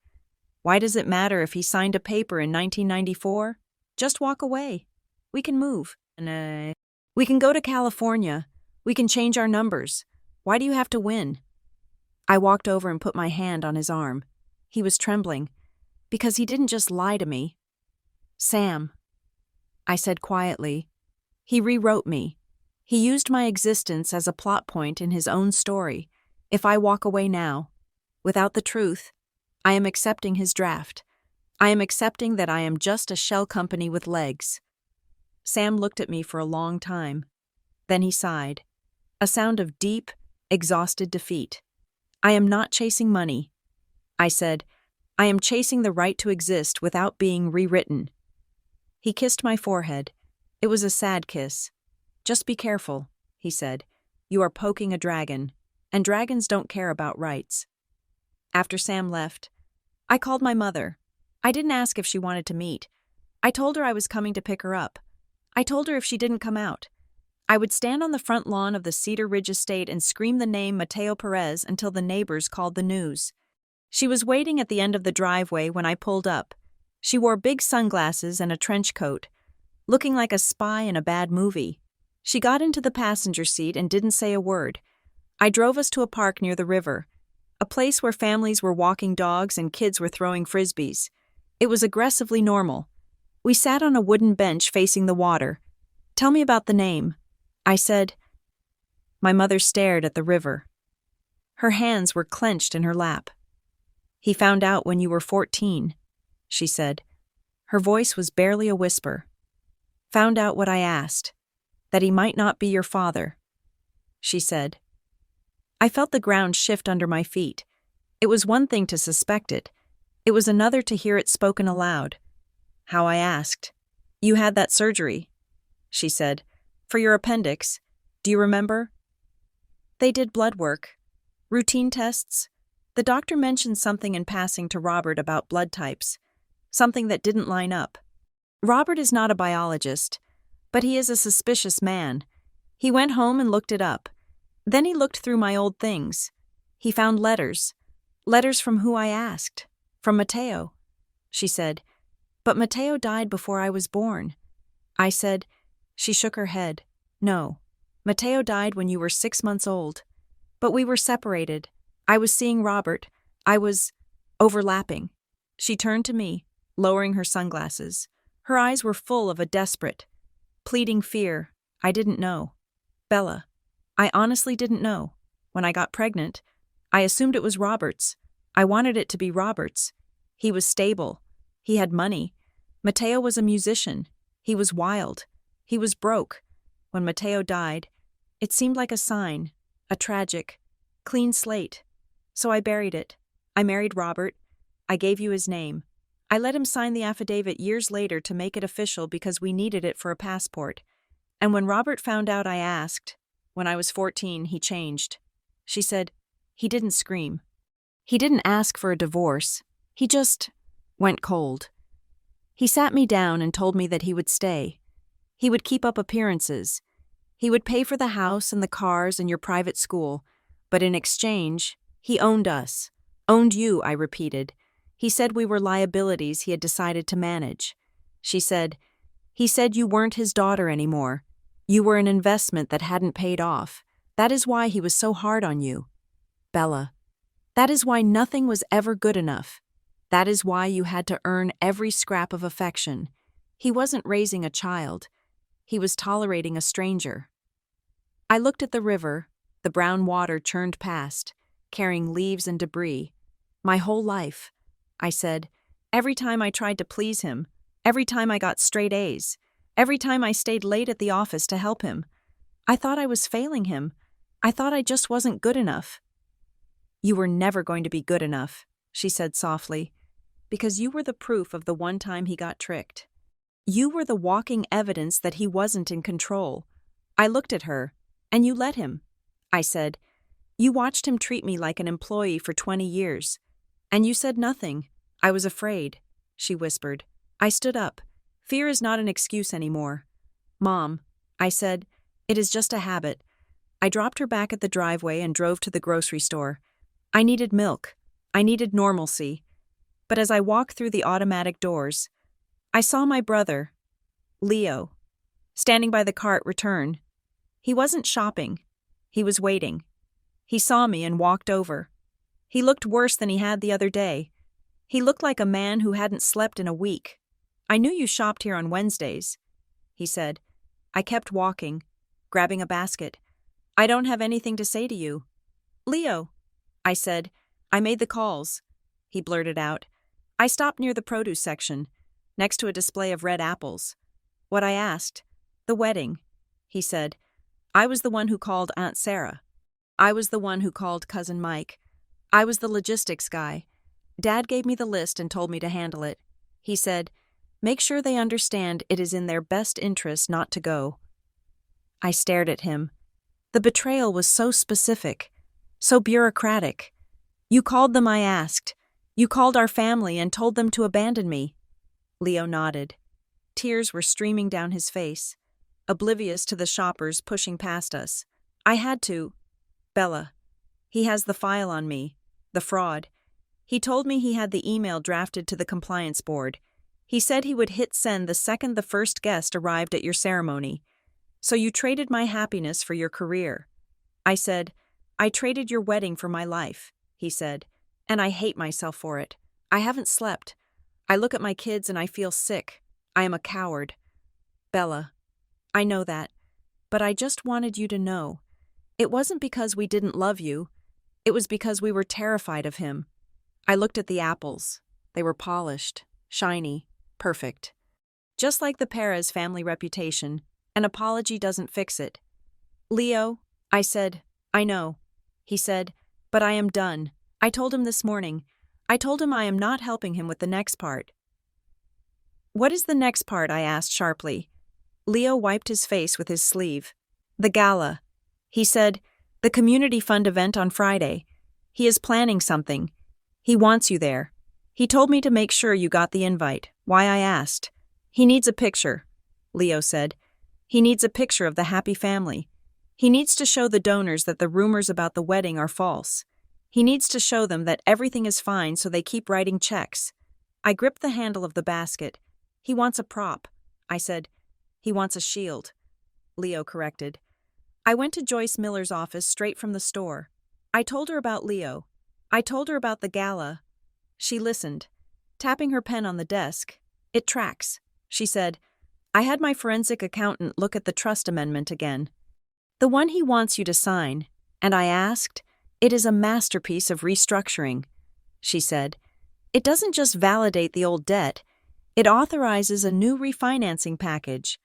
Why does it matter if he signed a paper in 1994? Just walk away. We can move. We can go to California. We can change our numbers. Why do you have to win? I walked over and put my hand on his arm. He was trembling, because he didn't just lie to me. Sam, I said quietly. He rewrote me. He used my existence as a plot point in his own story. If I walk away now, without the truth, I am accepting his draft. I am accepting that I am just a shell company with legs. Sam looked at me for a long time. Then he sighed, a sound of deep, exhausted defeat. I am not chasing money. I said, I am chasing the right to exist without being rewritten. He kissed my forehead. It was a sad kiss. Just be careful, he said. You are poking a dragon, and dragons don't care about rights. After Sam left, I called my mother. I didn't ask if she wanted to meet. I told her I was coming to pick her up. I told her if she didn't come out, I would stand on the front lawn of the Cedar Ridge estate and scream the name Mateo Perez until the neighbors called the news. She was waiting at the end of the driveway when I pulled up. She wore big sunglasses and a trench coat, looking like a spy in a bad movie. She got into the passenger seat and didn't say a word. I drove us to a park near the river, a place where families were walking dogs and kids were throwing frisbees. It was aggressively normal. We sat on a wooden bench facing the water. "Tell me about the name," I said. My mother stared at the river. Her hands were clenched in her lap. "He found out when you were 14, she said. Her voice was barely a whisper. "Found out what I asked, that he might not be your father," she said. I felt the ground shift under my feet. It was one thing to suspect it. It was another to hear it spoken aloud. How I asked. "You had that surgery," she said. "For your appendix. Do you remember?" They did blood work. Routine tests. The doctor mentioned something in passing to Robert about blood types. Something that didn't line up. Robert is not a biologist, but he is a suspicious man. He went home and looked it up. Then he looked through my old things. He found letters. Letters from who I asked. From Matteo, she said. "But Matteo died before I was born." I said. She shook her head. "No. Matteo died when you were 6 months old. But we were separated. I was seeing Robert. I was overlapping." She turned to me, lowering her sunglasses. Her eyes were full of a desperate, pleading fear. "I didn't know. Bella, I honestly didn't know. When I got pregnant, I assumed it was Robert's. I wanted it to be Robert's. He was stable. He had money. Matteo was a musician. He was wild. He was broke. When Matteo died, it seemed like a sign, a tragic, clean slate. So I buried it. I married Robert. I gave you his name. I let him sign the affidavit years later to make it official because we needed it for a passport. And when Robert found out I asked, when I was 14, he changed." She said. "He didn't scream. He didn't ask for a divorce. He just went cold. He sat me down and told me that he would stay. He would keep up appearances. He would pay for the house and the cars and your private school. But in exchange, he owned us. Owned you," I repeated. "He said we were liabilities he had decided to manage." She said. "He said you weren't his daughter anymore. You were an investment that hadn't paid off. That is why he was so hard on you. Bella, that is why nothing was ever good enough. That is why you had to earn every scrap of affection. He wasn't raising a child. He was tolerating a stranger." I looked at the river. The brown water churned past, carrying leaves and debris. "My whole life," I said. "Every time I tried to please him, every time I got straight A's, every time I stayed late at the office to help him, I thought I was failing him. I thought I just wasn't good enough." "You were never going to be good enough," she said softly, "because you were the proof of the one time he got tricked. You were the walking evidence that he wasn't in control. I looked at her, and you let him," I said. "You watched him treat me like an employee for 20 years. And you said nothing. I was afraid," she whispered. I stood up. "Fear is not an excuse anymore. Mom," I said, "it is just a habit." I dropped her back at the driveway and drove to the grocery store. I needed milk. I needed normalcy. But as I walked through the automatic doors, I saw my brother, Leo, standing by the cart return. He wasn't shopping. He was waiting. He saw me and walked over. He looked worse than he had the other day. He looked like a man who hadn't slept in a week. "I knew you shopped here on Wednesdays," he said. I kept walking, grabbing a basket. "I don't have anything to say to you." "Leo," I said. "I made the calls," he blurted out. I stopped near the produce section, next to a display of red apples. "What I asked. The wedding," he said. "I was the one who called Aunt Sarah. I was the one who called Cousin Mike. I was the logistics guy. Dad gave me the list and told me to handle it. He said, 'Make sure they understand it is in their best interest not to go.'" I stared at him. The betrayal was so specific, so bureaucratic. "You called them, I asked. You called our family and told them to abandon me." Leo nodded. Tears were streaming down his face, oblivious to the shoppers pushing past us. "I had to. Bella. He has the file on me. The fraud. He told me he had the email drafted to the compliance board. He said he would hit send the second the first guest arrived at your ceremony. So you traded my happiness for your career." I said, I traded your wedding for my life, he said, and I hate myself for it. I haven't slept. I look at my kids and I feel sick. I am a coward. Bella, I know that, but I just wanted you to know. It wasn't because we didn't love you. It was because we were terrified of him. I looked at the apples. They were polished, shiny, perfect. Just like the Perez family reputation, an apology doesn't fix it. Leo, I said, I know. He said, but I am done. I told him this morning. I told him I am not helping him with the next part. What is the next part? I asked sharply. Leo wiped his face with his sleeve. The gala. He said, the community fund event on Friday. He is planning something. He wants you there. He told me to make sure you got the invite. Why, I asked. He needs a picture, Leo said. He needs a picture of the happy family. He needs to show the donors that the rumors about the wedding are false. He needs to show them that everything is fine so they keep writing checks. I gripped the handle of the basket. He wants a prop. I said, he wants a shield. Leo corrected. I went to Joyce Miller's office straight from the store. I told her about Leo. I told her about the gala. She listened, tapping her pen on the desk. It tracks, she said. I had my forensic accountant look at the trust amendment again. The one he wants you to sign, and I asked, it is a masterpiece of restructuring, she said. It doesn't just validate the old debt, it authorizes a new refinancing package.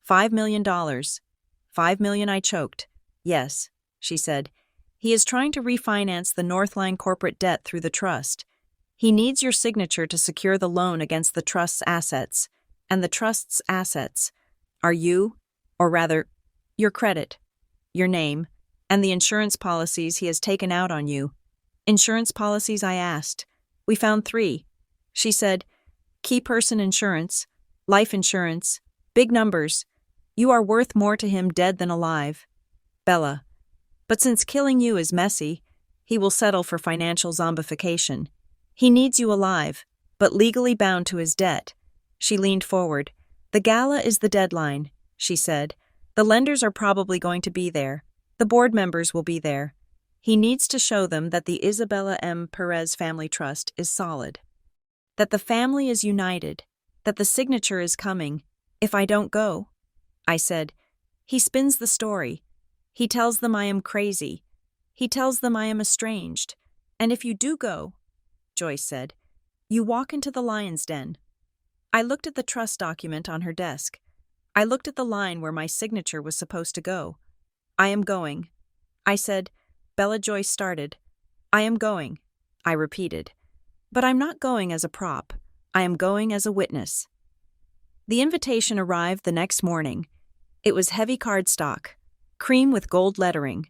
$5 million. $5 million, I choked. Yes, she said. He is trying to refinance the Northline corporate debt through the trust. He needs your signature to secure the loan against the trust's assets, and the trust's assets are you, or rather, your credit, your name, and the insurance policies he has taken out on you. Insurance policies, I asked. We found 3. She said, key person insurance, life insurance, big numbers. You are worth more to him dead than alive. Bella. But since killing you is messy, he will settle for financial zombification. He needs you alive, but legally bound to his debt. She leaned forward. The gala is the deadline, she said. The lenders are probably going to be there. The board members will be there. He needs to show them that the Isabella M. Perez Family Trust is solid. That the family is united. That the signature is coming. If I don't go, I said. He spins the story. He tells them I am crazy. He tells them I am estranged. And if you do go, Joyce said, you walk into the lion's den. I looked at the trust document on her desk. I looked at the line where my signature was supposed to go. I am going. I said. Bella Joyce started. I am going, I repeated. But I'm not going as a prop. I am going as a witness. The invitation arrived the next morning. It was heavy cardstock, cream with gold lettering.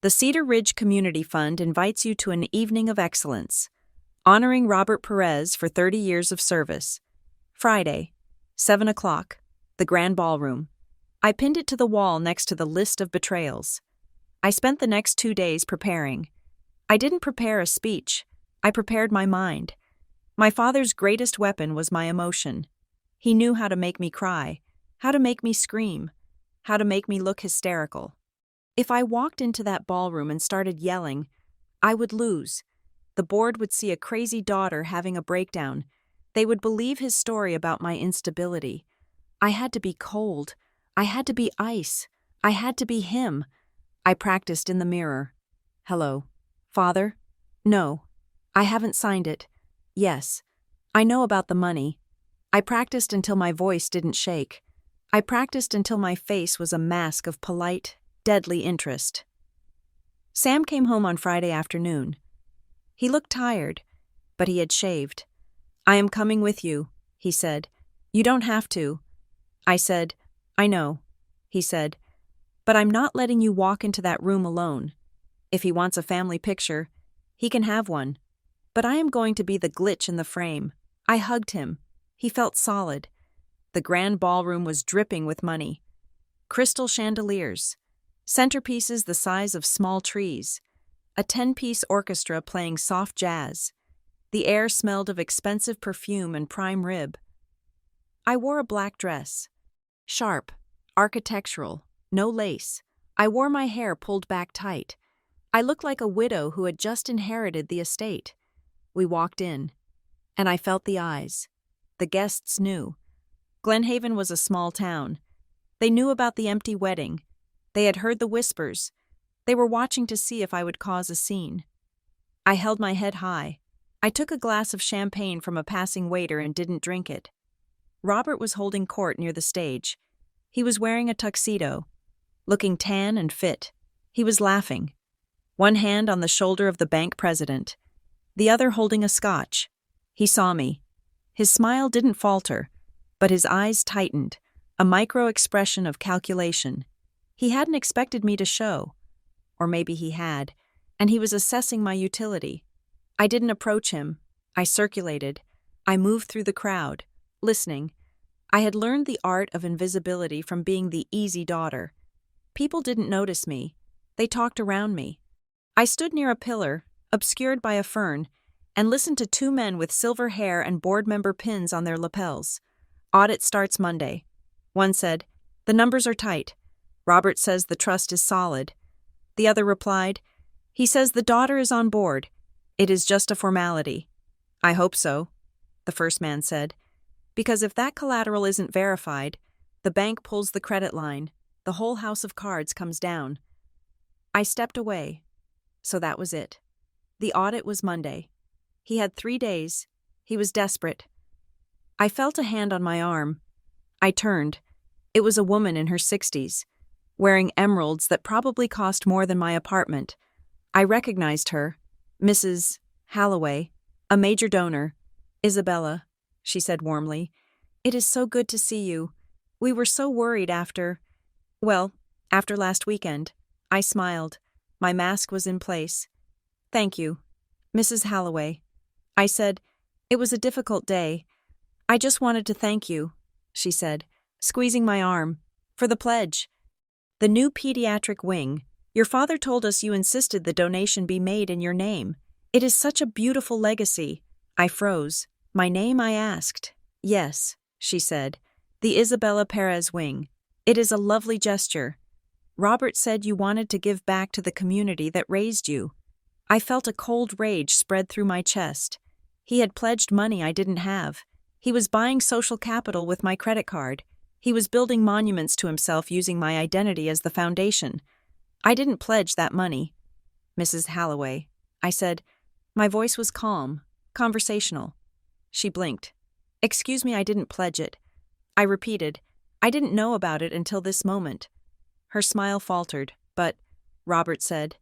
The Cedar Ridge Community Fund invites you to an evening of excellence, honoring Robert Perez for 30 years of service. Friday, 7 o'clock, the Grand Ballroom. I pinned it to the wall next to the list of betrayals. I spent the next 2 days preparing. I didn't prepare a speech. I prepared my mind. My father's greatest weapon was my emotion. He knew how to make me cry, how to make me scream, how to make me look hysterical. If I walked into that ballroom and started yelling, I would lose. The board would see a crazy daughter having a breakdown. They would believe his story about my instability. I had to be cold. I had to be ice. I had to be him. I practiced in the mirror. Hello. Father? No. I haven't signed it. Yes. I know about the money. I practiced until my voice didn't shake. I practiced until my face was a mask of polite, deadly interest. Sam came home on Friday afternoon. He looked tired, but he had shaved. I am coming with you, he said. You don't have to. I said, I know, he said, but I'm not letting you walk into that room alone. If he wants a family picture, he can have one. But I am going to be the glitch in the frame. I hugged him. He felt solid. The grand ballroom was dripping with money. Crystal chandeliers, centerpieces the size of small trees, a 10-piece orchestra playing soft jazz. The air smelled of expensive perfume and prime rib. I wore a black dress. Sharp, architectural, no lace. I wore my hair pulled back tight. I looked like a widow who had just inherited the estate. We walked in, and I felt the eyes. The guests knew. Glenhaven was a small town. They knew about the empty wedding. They had heard the whispers. They were watching to see if I would cause a scene. I held my head high. I took a glass of champagne from a passing waiter and didn't drink it. Robert was holding court near the stage. He was wearing a tuxedo, looking tan and fit. He was laughing, one hand on the shoulder of the bank president, the other holding a scotch. He saw me. His smile didn't falter, but his eyes tightened, a micro-expression of calculation. He hadn't expected me to show. Or maybe he had, and he was assessing my utility. I didn't approach him. I circulated. I moved through the crowd, listening. I had learned the art of invisibility from being the easy daughter. People didn't notice me. They talked around me. I stood near a pillar, obscured by a fern, and listened to two men with silver hair and board member pins on their lapels. Audit starts Monday. One said, "The numbers are tight. Robert says the trust is solid." The other replied, "He says the daughter is on board. It is just a formality." "I hope so," the first man said, "because if that collateral isn't verified, the bank pulls the credit line, the whole house of cards comes down." I stepped away. So that was it. The audit was Monday. He had 3 days. He was desperate. I felt a hand on my arm. I turned. It was a woman in her 60s, wearing emeralds that probably cost more than my apartment. I recognized her. Mrs. Halloway, a major donor. "Isabella," she said warmly, "it is so good to see you. We were so worried after last weekend." I smiled. My mask was in place. "Thank you, Mrs. Halloway." I said, "It was a difficult day. I just wanted to thank you," she said, squeezing my arm, "for the pledge. The new pediatric wing. Your father told us you insisted the donation be made in your name. It is such a beautiful legacy." I froze. "My name?" I asked. "Yes," she said. "The Isabella Perez wing. It is a lovely gesture. Robert said you wanted to give back to the community that raised you." I felt a cold rage spread through my chest. He had pledged money I didn't have. He was buying social capital with my credit card. He was building monuments to himself using my identity as the foundation. I didn't pledge that money. "Mrs. Halloway," I said. My voice was calm, conversational. She blinked. "Excuse me, I didn't pledge it." I repeated, "I didn't know about it until this moment." Her smile faltered, but Robert said.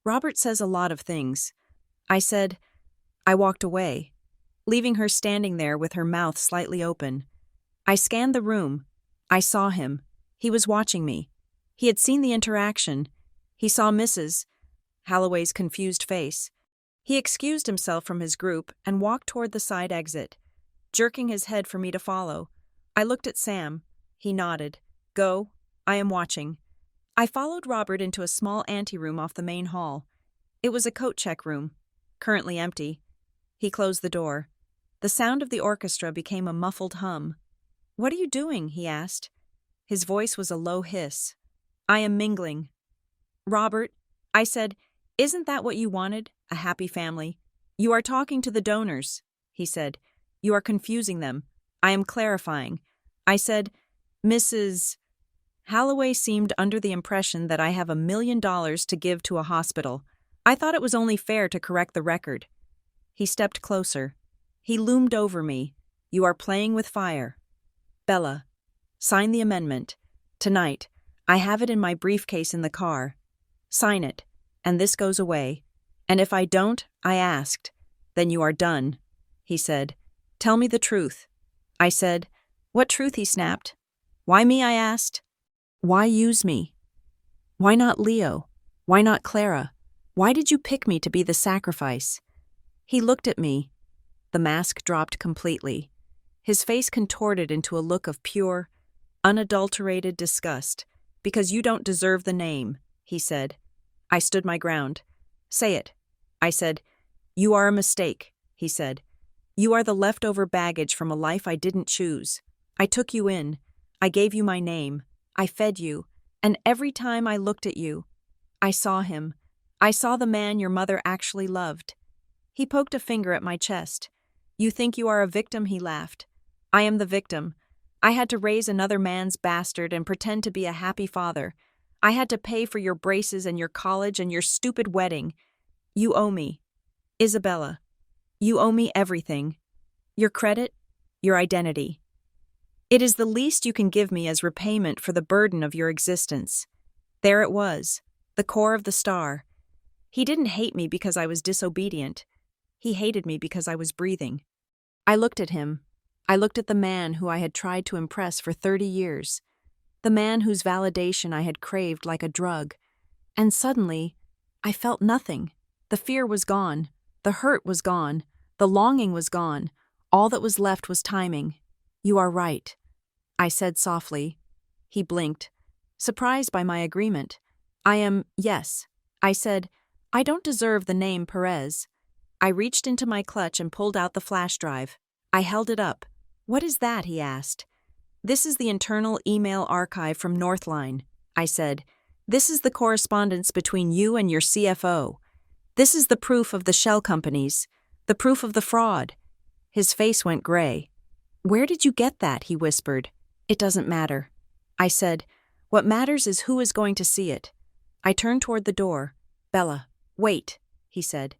"Robert says a lot of things." I said. I walked away, leaving her standing there with her mouth slightly open. I scanned the room. I saw him. He was watching me. He had seen the interaction. He saw Mrs. Halloway's confused face. He excused himself from his group and walked toward the side exit, jerking his head for me to follow. I looked at Sam. He nodded. "Go. I am watching." I followed Robert into a small anteroom off the main hall. It was a coat check room, currently empty. He closed the door. The sound of the orchestra became a muffled hum. "What are you doing?" he asked. His voice was a low hiss. "I am mingling." "Robert," I said, "isn't that what you wanted? A happy family?" "You are talking to the donors," he said. "You are confusing them. I am clarifying." I said, "Mrs. Halloway seemed under the impression that I have $1 million to give to a hospital. I thought it was only fair to correct the record." He stepped closer. He loomed over me. "You are playing with fire." "Bella, sign the amendment. Tonight. I have it in my briefcase in the car. Sign it, and this goes away. And if I don't," I asked, "then you are done," he said. "Tell me the truth." I said, "What truth?" he snapped. "Why me?" I asked. "Why use me? Why not Leo? Why not Clara? Why did you pick me to be the sacrifice?" He looked at me. The mask dropped completely. His face contorted into a look of pure, unadulterated disgust. "Because you don't deserve the name," he said. I stood my ground. "Say it." I said. "You are a mistake," he said. "You are the leftover baggage from a life I didn't choose. I took you in. I gave you my name. I fed you. And every time I looked at you, I saw him. I saw the man your mother actually loved. He poked a finger at my chest. You think you are a victim, he laughed. I am the victim. I had to raise another man's bastard and pretend to be a happy father. I had to pay for your braces and your college and your stupid wedding. You owe me. Isabella, you owe me everything. Your credit, your identity. It is the least you can give me as repayment for the burden of your existence. There it was, the core of the star. He didn't hate me because I was disobedient. He hated me because I was breathing. I looked at him. I looked at the man who I had tried to impress for 30 years. The man whose validation I had craved like a drug. And suddenly, I felt nothing. The fear was gone. The hurt was gone. The longing was gone. All that was left was timing. You are right, I said softly. He blinked, surprised by my agreement. Yes. I said, I don't deserve the name Perez. I reached into my clutch and pulled out the flash drive. I held it up. What is that? He asked. This is the internal email archive from Northline, I said. This is the correspondence between you and your CFO. This is the proof of the shell companies, the proof of the fraud. His face went gray. Where did you get that? He whispered. It doesn't matter. I said, what matters is who is going to see it. I turned toward the door. Bella, wait, he said,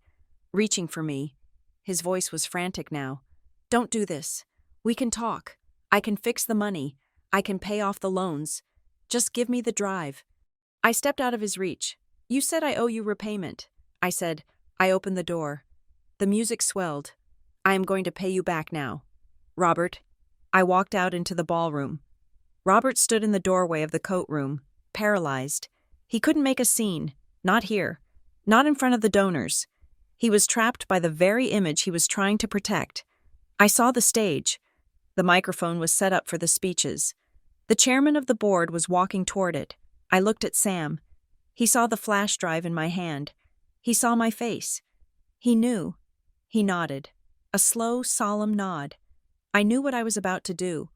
reaching for me. His voice was frantic now. Don't do this. We can talk. I can fix the money. I can pay off the loans. Just give me the drive. I stepped out of his reach. You said I owe you repayment. I said. I opened the door. The music swelled. I am going to pay you back now. Robert. I walked out into the ballroom. Robert stood in the doorway of the coat room, paralyzed. He couldn't make a scene. Not here. Not in front of the donors. He was trapped by the very image he was trying to protect. I saw the stage. The microphone was set up for the speeches. The chairman of the board was walking toward it. I looked at Sam. He saw the flash drive in my hand. He saw my face. He knew. He nodded. A slow, solemn nod. I knew what I was about to do.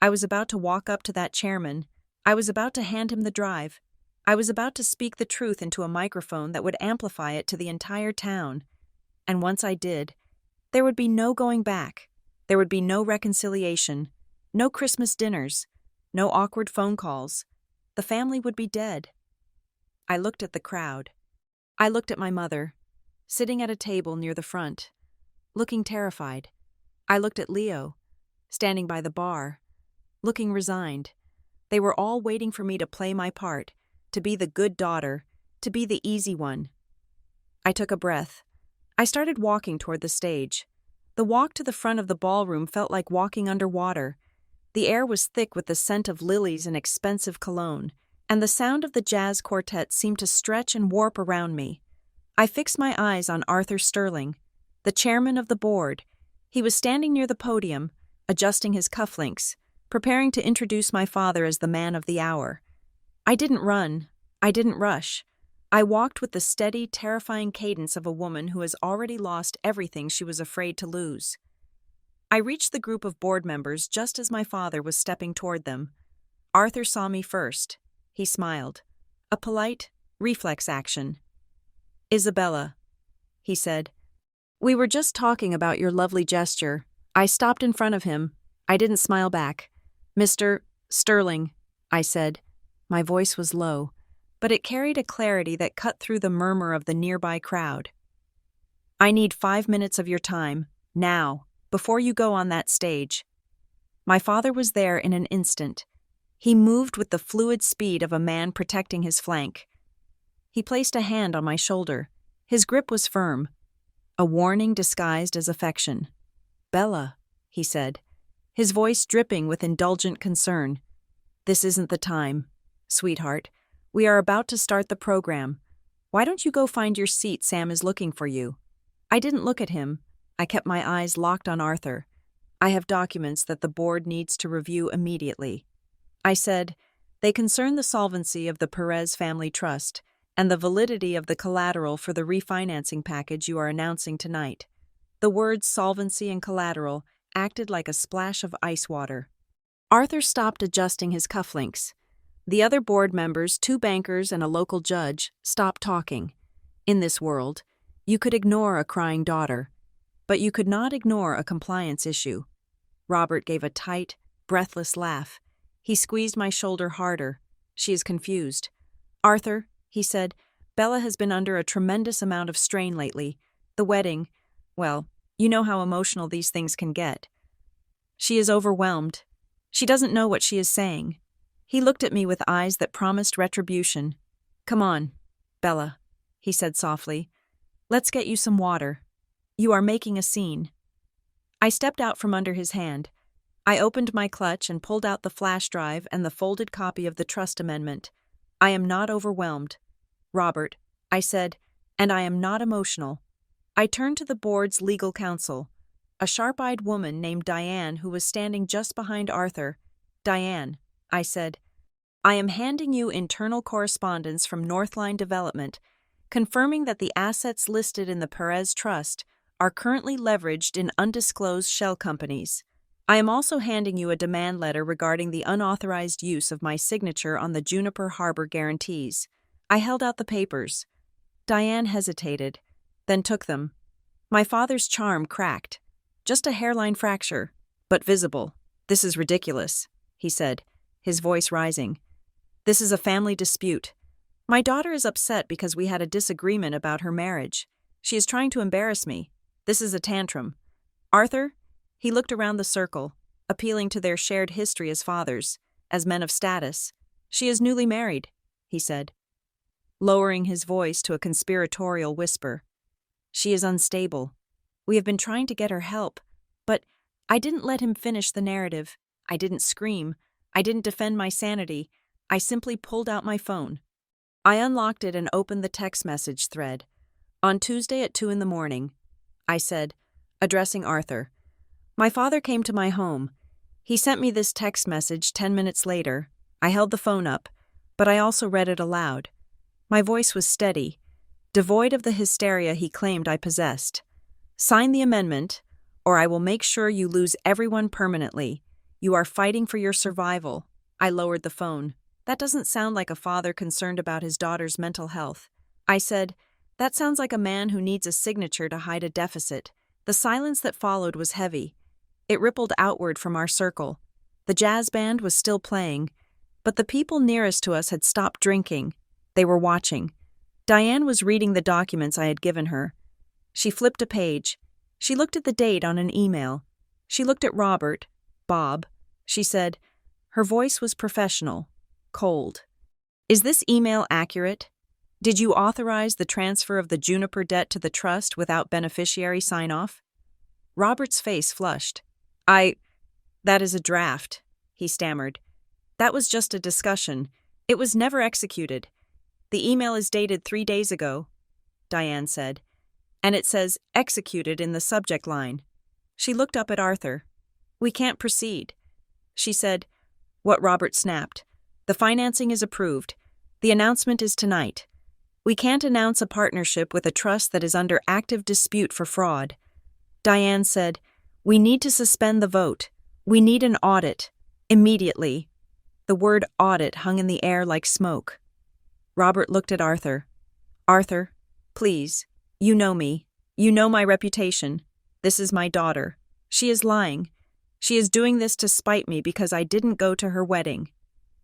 I was about to walk up to that chairman. I was about to hand him the drive. I was about to speak the truth into a microphone that would amplify it to the entire town. And once I did, there would be no going back. There would be no reconciliation, no Christmas dinners, no awkward phone calls. The family would be dead. I looked at the crowd. I looked at my mother, sitting at a table near the front, looking terrified. I looked at Leo, standing by the bar, looking resigned. They were all waiting for me to play my part, to be the good daughter, to be the easy one. I took a breath. I started walking toward the stage. The walk to the front of the ballroom felt like walking underwater. The air was thick with the scent of lilies and expensive cologne, and the sound of the jazz quartet seemed to stretch and warp around me. I fixed my eyes on Arthur Sterling, the chairman of the board. He was standing near the podium, adjusting his cufflinks, preparing to introduce my father as the man of the hour. I didn't run. I didn't rush. I walked with the steady, terrifying cadence of a woman who has already lost everything she was afraid to lose. I reached the group of board members just as my father was stepping toward them. Arthur saw me first. He smiled. A polite, reflex action. Isabella, he said. We were just talking about your lovely gesture. I stopped in front of him. I didn't smile back. Mr. Sterling, I said. My voice was low, but it carried a clarity that cut through the murmur of the nearby crowd. I need 5 minutes of your time, now, before you go on that stage. My father was there in an instant. He moved with the fluid speed of a man protecting his flank. He placed a hand on my shoulder. His grip was firm, a warning disguised as affection. Bella, he said, his voice dripping with indulgent concern. This isn't the time, sweetheart. We are about to start the program. Why don't you go find your seat? Sam is looking for you. I didn't look at him. I kept my eyes locked on Arthur. I have documents that the board needs to review immediately. I said, they concern the solvency of the Perez Family Trust and the validity of the collateral for the refinancing package you are announcing tonight. The words solvency and collateral acted like a splash of ice water. Arthur stopped adjusting his cufflinks. The other board members, 2 bankers and a local judge, stopped talking. In this world, you could ignore a crying daughter, but you could not ignore a compliance issue. Robert gave a tight, breathless laugh. He squeezed my shoulder harder. She is confused. Arthur, he said, Bella has been under a tremendous amount of strain lately. The wedding, well, you know how emotional these things can get. She is overwhelmed. She doesn't know what she is saying. He looked at me with eyes that promised retribution. Come on, Bella, he said softly. Let's get you some water. You are making a scene. I stepped out from under his hand. I opened my clutch and pulled out the flash drive and the folded copy of the trust amendment. I am not overwhelmed, Robert, I said, and I am not emotional. I turned to the board's legal counsel, a sharp-eyed woman named Diane who was standing just behind Arthur. Diane, I said, I am handing you internal correspondence from Northline Development, confirming that the assets listed in the Perez Trust are currently leveraged in undisclosed shell companies. I am also handing you a demand letter regarding the unauthorized use of my signature on the Juniper Harbor guarantees. I held out the papers. Diane hesitated, then took them. My father's charm cracked. Just a hairline fracture, but visible. This is ridiculous, he said, his voice rising. This is a family dispute. My daughter is upset because we had a disagreement about her marriage. She is trying to embarrass me. This is a tantrum. Arthur? He looked around the circle, appealing to their shared history as fathers, as men of status. She is newly married, he said, lowering his voice to a conspiratorial whisper. She is unstable. We have been trying to get her help, but I didn't let him finish the narrative. I didn't scream. I didn't defend my sanity. I simply pulled out my phone. I unlocked it and opened the text message thread. On Tuesday at 2 a.m, I said, addressing Arthur. My father came to my home. He sent me this text message 10 minutes later. I held the phone up, but I also read it aloud. My voice was steady, devoid of the hysteria he claimed I possessed. Sign the amendment, or I will make sure you lose everyone permanently. You are fighting for your survival. I lowered the phone. That doesn't sound like a father concerned about his daughter's mental health. I said, that sounds like a man who needs a signature to hide a deficit. The silence that followed was heavy. It rippled outward from our circle. The jazz band was still playing, but the people nearest to us had stopped drinking. They were watching. Diane was reading the documents I had given her. She flipped a page. She looked at the date on an email. She looked at Robert, Bob. She said, her voice was professional, cold. Is this email accurate? Did you authorize the transfer of the Juniper debt to the trust without beneficiary sign-off? Robert's face flushed. That is a draft, he stammered. That was just a discussion. It was never executed. The email is dated 3 days ago, Diane said, and it says executed in the subject line. She looked up at Arthur. We can't proceed. She said, what Robert snapped. The financing is approved. The announcement is tonight. We can't announce a partnership with a trust that is under active dispute for fraud. Diane said, we need to suspend the vote. We need an audit. Immediately. The word audit hung in the air like smoke. Robert looked at Arthur. Arthur, please. You know me. You know my reputation. This is my daughter. She is lying. She is doing this to spite me because I didn't go to her wedding.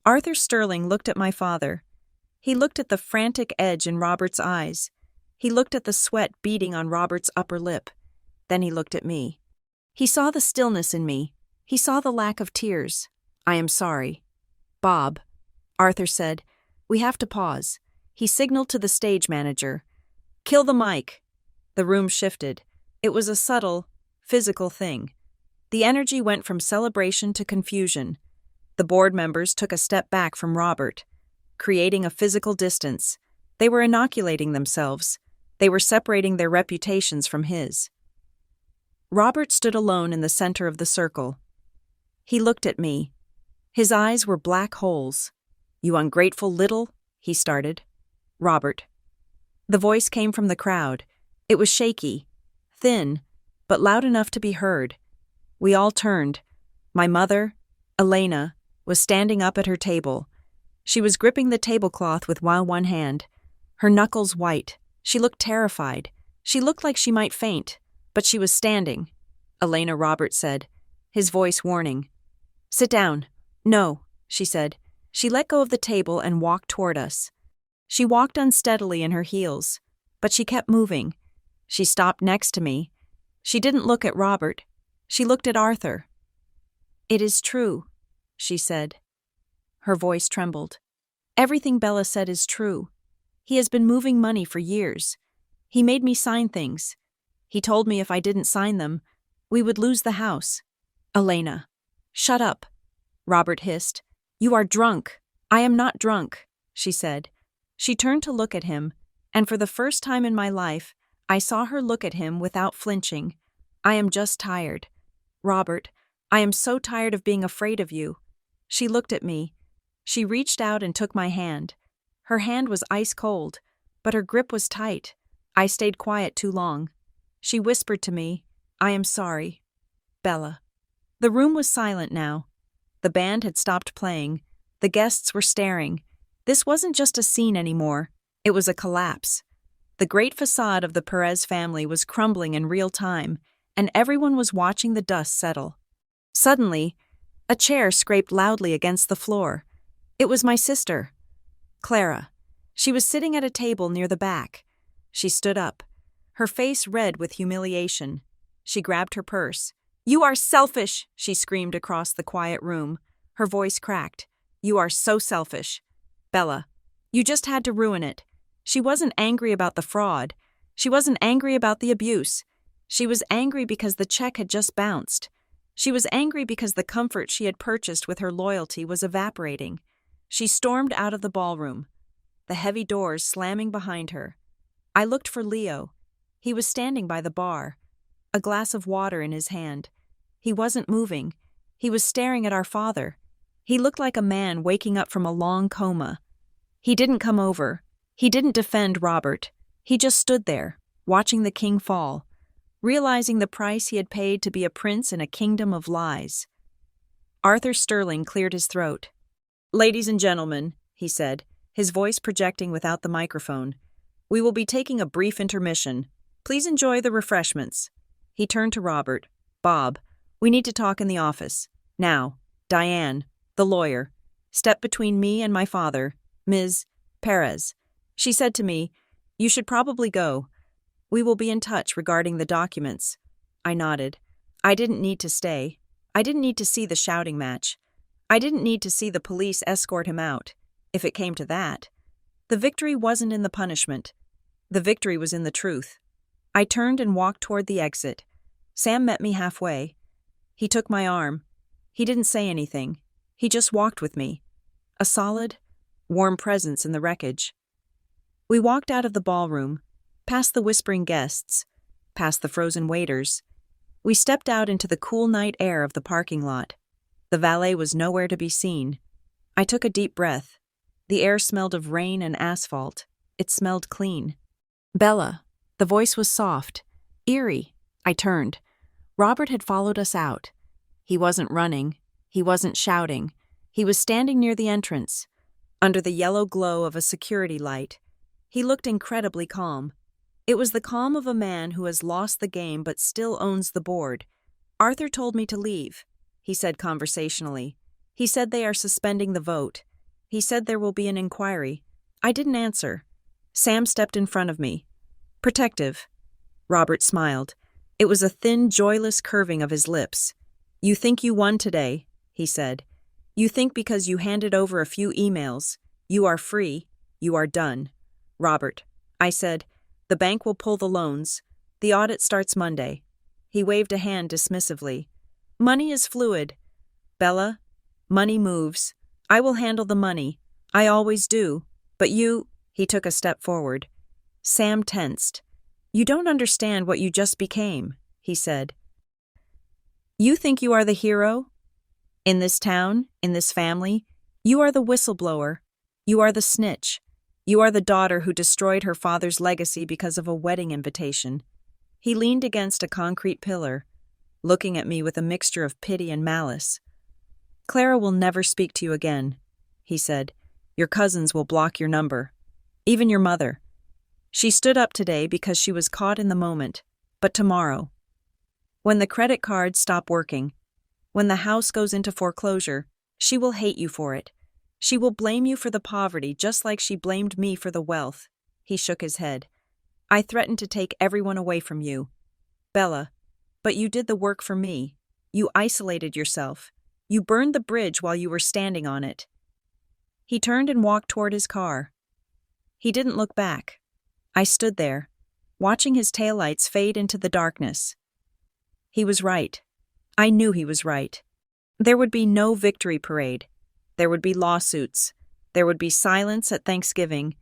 Arthur Sterling looked at my father. He looked at the frantic edge in Robert's eyes. He looked at the sweat beading on Robert's upper lip. Then he looked at me. He saw the stillness in me. He saw the lack of tears. I am sorry. Bob, Arthur said, we have to pause. He signaled to the stage manager. Kill the mic. The room shifted. It was a subtle, physical thing. The energy went from celebration to confusion. The board members took a step back from Robert, creating a physical distance. They were inoculating themselves. They were separating their reputations from his. Robert stood alone in the center of the circle. He looked at me. His eyes were black holes. You ungrateful little, he started. Robert. The voice came from the crowd. It was shaky, thin, but loud enough to be heard. We all turned. My mother, Elena, was standing up at her table. She was gripping the tablecloth with one hand, her knuckles white. She looked terrified. She looked like she might faint, but she was standing. "Elena," Robert said, his voice warning. "Sit down." "No," she said. She let go of the table and walked toward us. She walked unsteadily in her heels, but she kept moving. She stopped next to me. She didn't look at Robert. She looked at Arthur. "It is true," she said. Her voice trembled. "Everything Bella said is true. He has been moving money for years. He made me sign things. He told me if I didn't sign them, we would lose the house." "Elena." "Shut up," Robert hissed. "You are drunk." "I am not drunk," she said. She turned to look at him, and for the first time in my life, I saw her look at him without flinching. "I am just tired. Robert, I am so tired of being afraid of you." She looked at me. She reached out and took my hand. Her hand was ice cold, but her grip was tight. I stayed quiet too long. She whispered to me, "I am sorry, Bella." The room was silent now. The band had stopped playing. The guests were staring. This wasn't just a scene anymore. It was a collapse. The great facade of the Perez family was crumbling in real time, and everyone was watching the dust settle. Suddenly, a chair scraped loudly against the floor. It was my sister, Clara. She was sitting at a table near the back. She stood up, her face red with humiliation. She grabbed her purse. "You are selfish," she screamed across the quiet room. Her voice cracked. "You are so selfish. Bella, you just had to ruin it." She wasn't angry about the fraud. She wasn't angry about the abuse. She was angry because the check had just bounced. She was angry because the comfort she had purchased with her loyalty was evaporating. She stormed out of the ballroom, the heavy doors slamming behind her. I looked for Leo. He was standing by the bar, a glass of water in his hand. He wasn't moving. He was staring at our father. He looked like a man waking up from a long coma. He didn't come over. He didn't defend Robert. He just stood there, watching the king fall, realizing the price he had paid to be a prince in a kingdom of lies. Arthur Sterling cleared his throat. "Ladies and gentlemen," he said, his voice projecting without the microphone, "we will be taking a brief intermission. Please enjoy the refreshments." He turned to Robert. "Bob, we need to talk in the office. Now, Diane, the lawyer, step between me and my father, Ms. Perez." She said to me, "You should probably go. We will be in touch regarding the documents." I nodded. I didn't need to stay. I didn't need to see the shouting match. I didn't need to see the police escort him out, if it came to that. The victory wasn't in the punishment. The victory was in the truth. I turned and walked toward the exit. Sam met me halfway. He took my arm. He didn't say anything. He just walked with me. A solid, warm presence in the wreckage. We walked out of the ballroom, past the whispering guests, past the frozen waiters. We stepped out into the cool night air of the parking lot. The valet was nowhere to be seen. I took a deep breath. The air smelled of rain and asphalt. It smelled clean. "Bella." The voice was soft, eerie. I turned. Robert had followed us out. He wasn't running. He wasn't shouting. He was standing near the entrance, under the yellow glow of a security light. He looked incredibly calm. It was the calm of a man who has lost the game but still owns the board. "Arthur told me to leave," he said conversationally. "He said they are suspending the vote. He said there will be an inquiry." I didn't answer. Sam stepped in front of me. "Protective." Robert smiled. It was a thin, joyless curving of his lips. "You think you won today," he said. "You think because you handed over a few emails, you are free, you are done." "Robert," I said, "the bank will pull the loans. The audit starts Monday." He waved a hand dismissively. "Money is fluid. Bella, money moves. I will handle the money. I always do. But you—" He took a step forward. Sam tensed. "You don't understand what you just became," he said. "You think you are the hero? In this town, in this family, you are the whistleblower. You are the snitch. You are the daughter who destroyed her father's legacy because of a wedding invitation." He leaned against a concrete pillar, looking at me with a mixture of pity and malice. "Clara will never speak to you again," he said. "Your cousins will block your number. Even your mother. She stood up today because she was caught in the moment, but tomorrow, when the credit cards stop working, when the house goes into foreclosure, she will hate you for it. She will blame you for the poverty just like she blamed me for the wealth. He shook his head. I threatened to take everyone away from you. Bella, but you did the work for me. You isolated yourself. You burned the bridge while you were standing on it. He turned and walked toward his car. He didn't look back. I stood there, watching his taillights fade into the darkness. He was right. I knew he was right. There would be no victory parade. There would be lawsuits. There would be silence at Thanksgiving.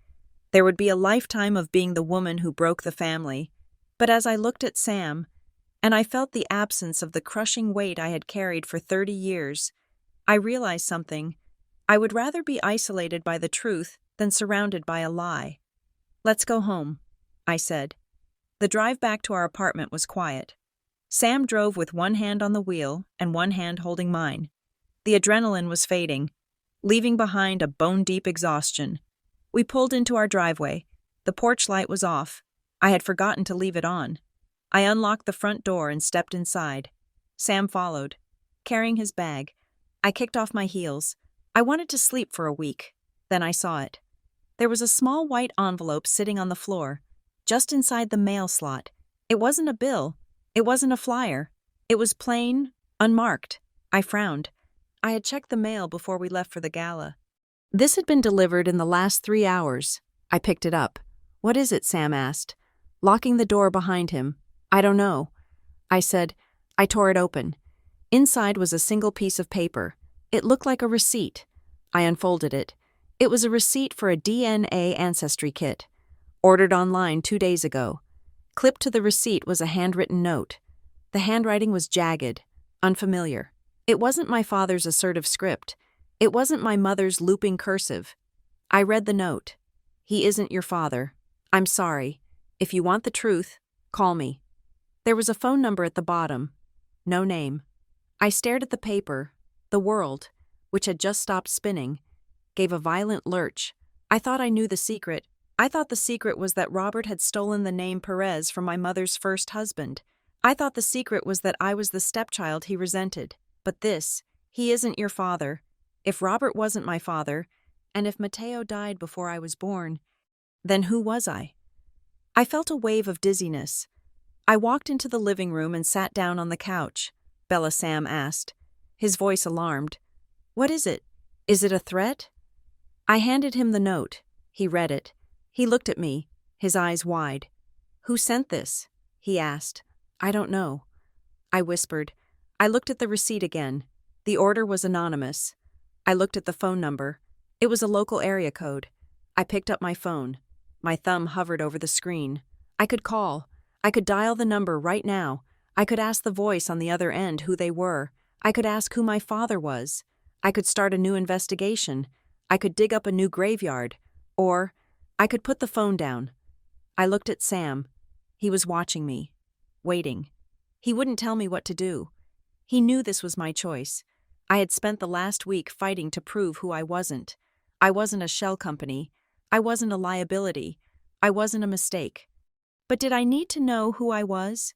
There would be a lifetime of being the woman who broke the family. But as I looked at Sam, and I felt the absence of the crushing weight I had carried for 30 years, I realized something. I would rather be isolated by the truth than surrounded by a lie. Let's go home, I said. The drive back to our apartment was quiet. Sam drove with one hand on the wheel and one hand holding mine. The adrenaline was fading, leaving behind a bone-deep exhaustion. We pulled into our driveway. The porch light was off. I had forgotten to leave it on. I unlocked the front door and stepped inside. Sam followed, carrying his bag. I kicked off my heels. I wanted to sleep for a week. Then I saw it. There was a small white envelope sitting on the floor, just inside the mail slot. It wasn't a bill. It wasn't a flyer. It was plain, unmarked. I frowned. I had checked the mail before we left for the gala. This had been delivered in the last 3 hours. I picked it up. What is it? Sam asked, locking the door behind him. I don't know. I said. I tore it open. Inside was a single piece of paper. It looked like a receipt. I unfolded it. It was a receipt for a DNA ancestry kit, ordered online 2 days ago. Clipped to the receipt was a handwritten note. The handwriting was jagged, unfamiliar. It wasn't my father's assertive script. It wasn't my mother's looping cursive. I read the note. He isn't your father. I'm sorry. If you want the truth, call me. There was a phone number at the bottom. No name. I stared at the paper. The world, which had just stopped spinning, gave a violent lurch. I thought I knew the secret. I thought the secret was that Robert had stolen the name Perez from my mother's first husband. I thought the secret was that I was the stepchild he resented. But this, he isn't your father. If Robert wasn't my father, and if Mateo died before I was born, then who was I? I felt a wave of dizziness. I walked into the living room and sat down on the couch. Bella, Sam asked, his voice alarmed. What is it? Is it a threat? I handed him the note. He read it. He looked at me, his eyes wide. Who sent this? He asked. I don't know. I whispered. I looked at the receipt again. The order was anonymous. I looked at the phone number. It was a local area code. I picked up my phone. My thumb hovered over the screen. I could call. I could dial the number right now. I could ask the voice on the other end who they were. I could ask who my father was. I could start a new investigation. I could dig up a new graveyard. Or I could put the phone down. I looked at Sam. He was watching me, waiting. He wouldn't tell me what to do. He knew this was my choice. I had spent the last week fighting to prove who I wasn't. I wasn't a shell company. I wasn't a liability. I wasn't a mistake. But did I need to know who I was?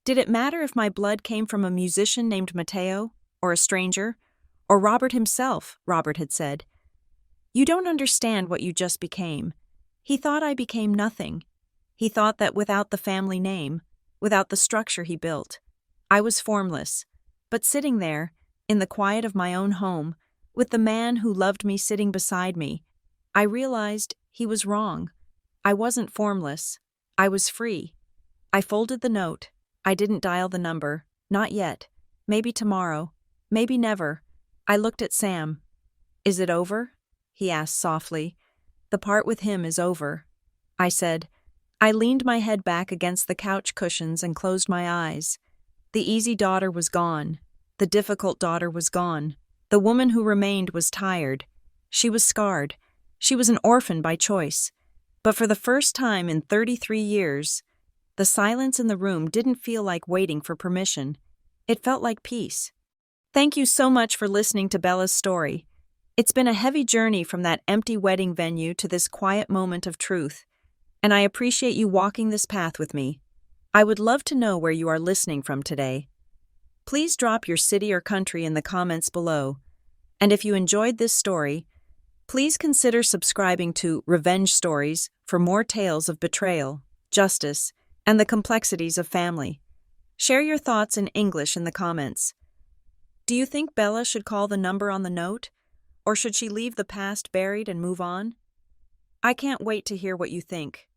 Did it matter if my blood came from a musician named Mateo, or a stranger, or Robert himself? Robert had said. You don't understand what you just became. He thought I became nothing. He thought that without the family name, without the structure he built, I was formless. But sitting there, in the quiet of my own home, with the man who loved me sitting beside me, I realized he was wrong. I wasn't formless. I was free. I folded the note. I didn't dial the number. Not yet. Maybe tomorrow. Maybe never. I looked at Sam. Is it over? He asked softly. The part with him is over. I said. I leaned my head back against the couch cushions and closed my eyes. The easy daughter was gone. The difficult daughter was gone. The woman who remained was tired. She was scarred. She was an orphan by choice. But for the first time in 33 years, the silence in the room didn't feel like waiting for permission. It felt like peace. Thank you so much for listening to Bella's story. It's been a heavy journey from that empty wedding venue to this quiet moment of truth. and I appreciate you walking this path with me. I would love to know where you are listening from today. Please drop your city or country in the comments below. And if you enjoyed this story, please consider subscribing to Revenge Stories for more tales of betrayal, justice, and the complexities of family. Share your thoughts in English in the comments. Do you think Bella should call the number on the note? Or should she leave the past buried and move on? I can't wait to hear what you think.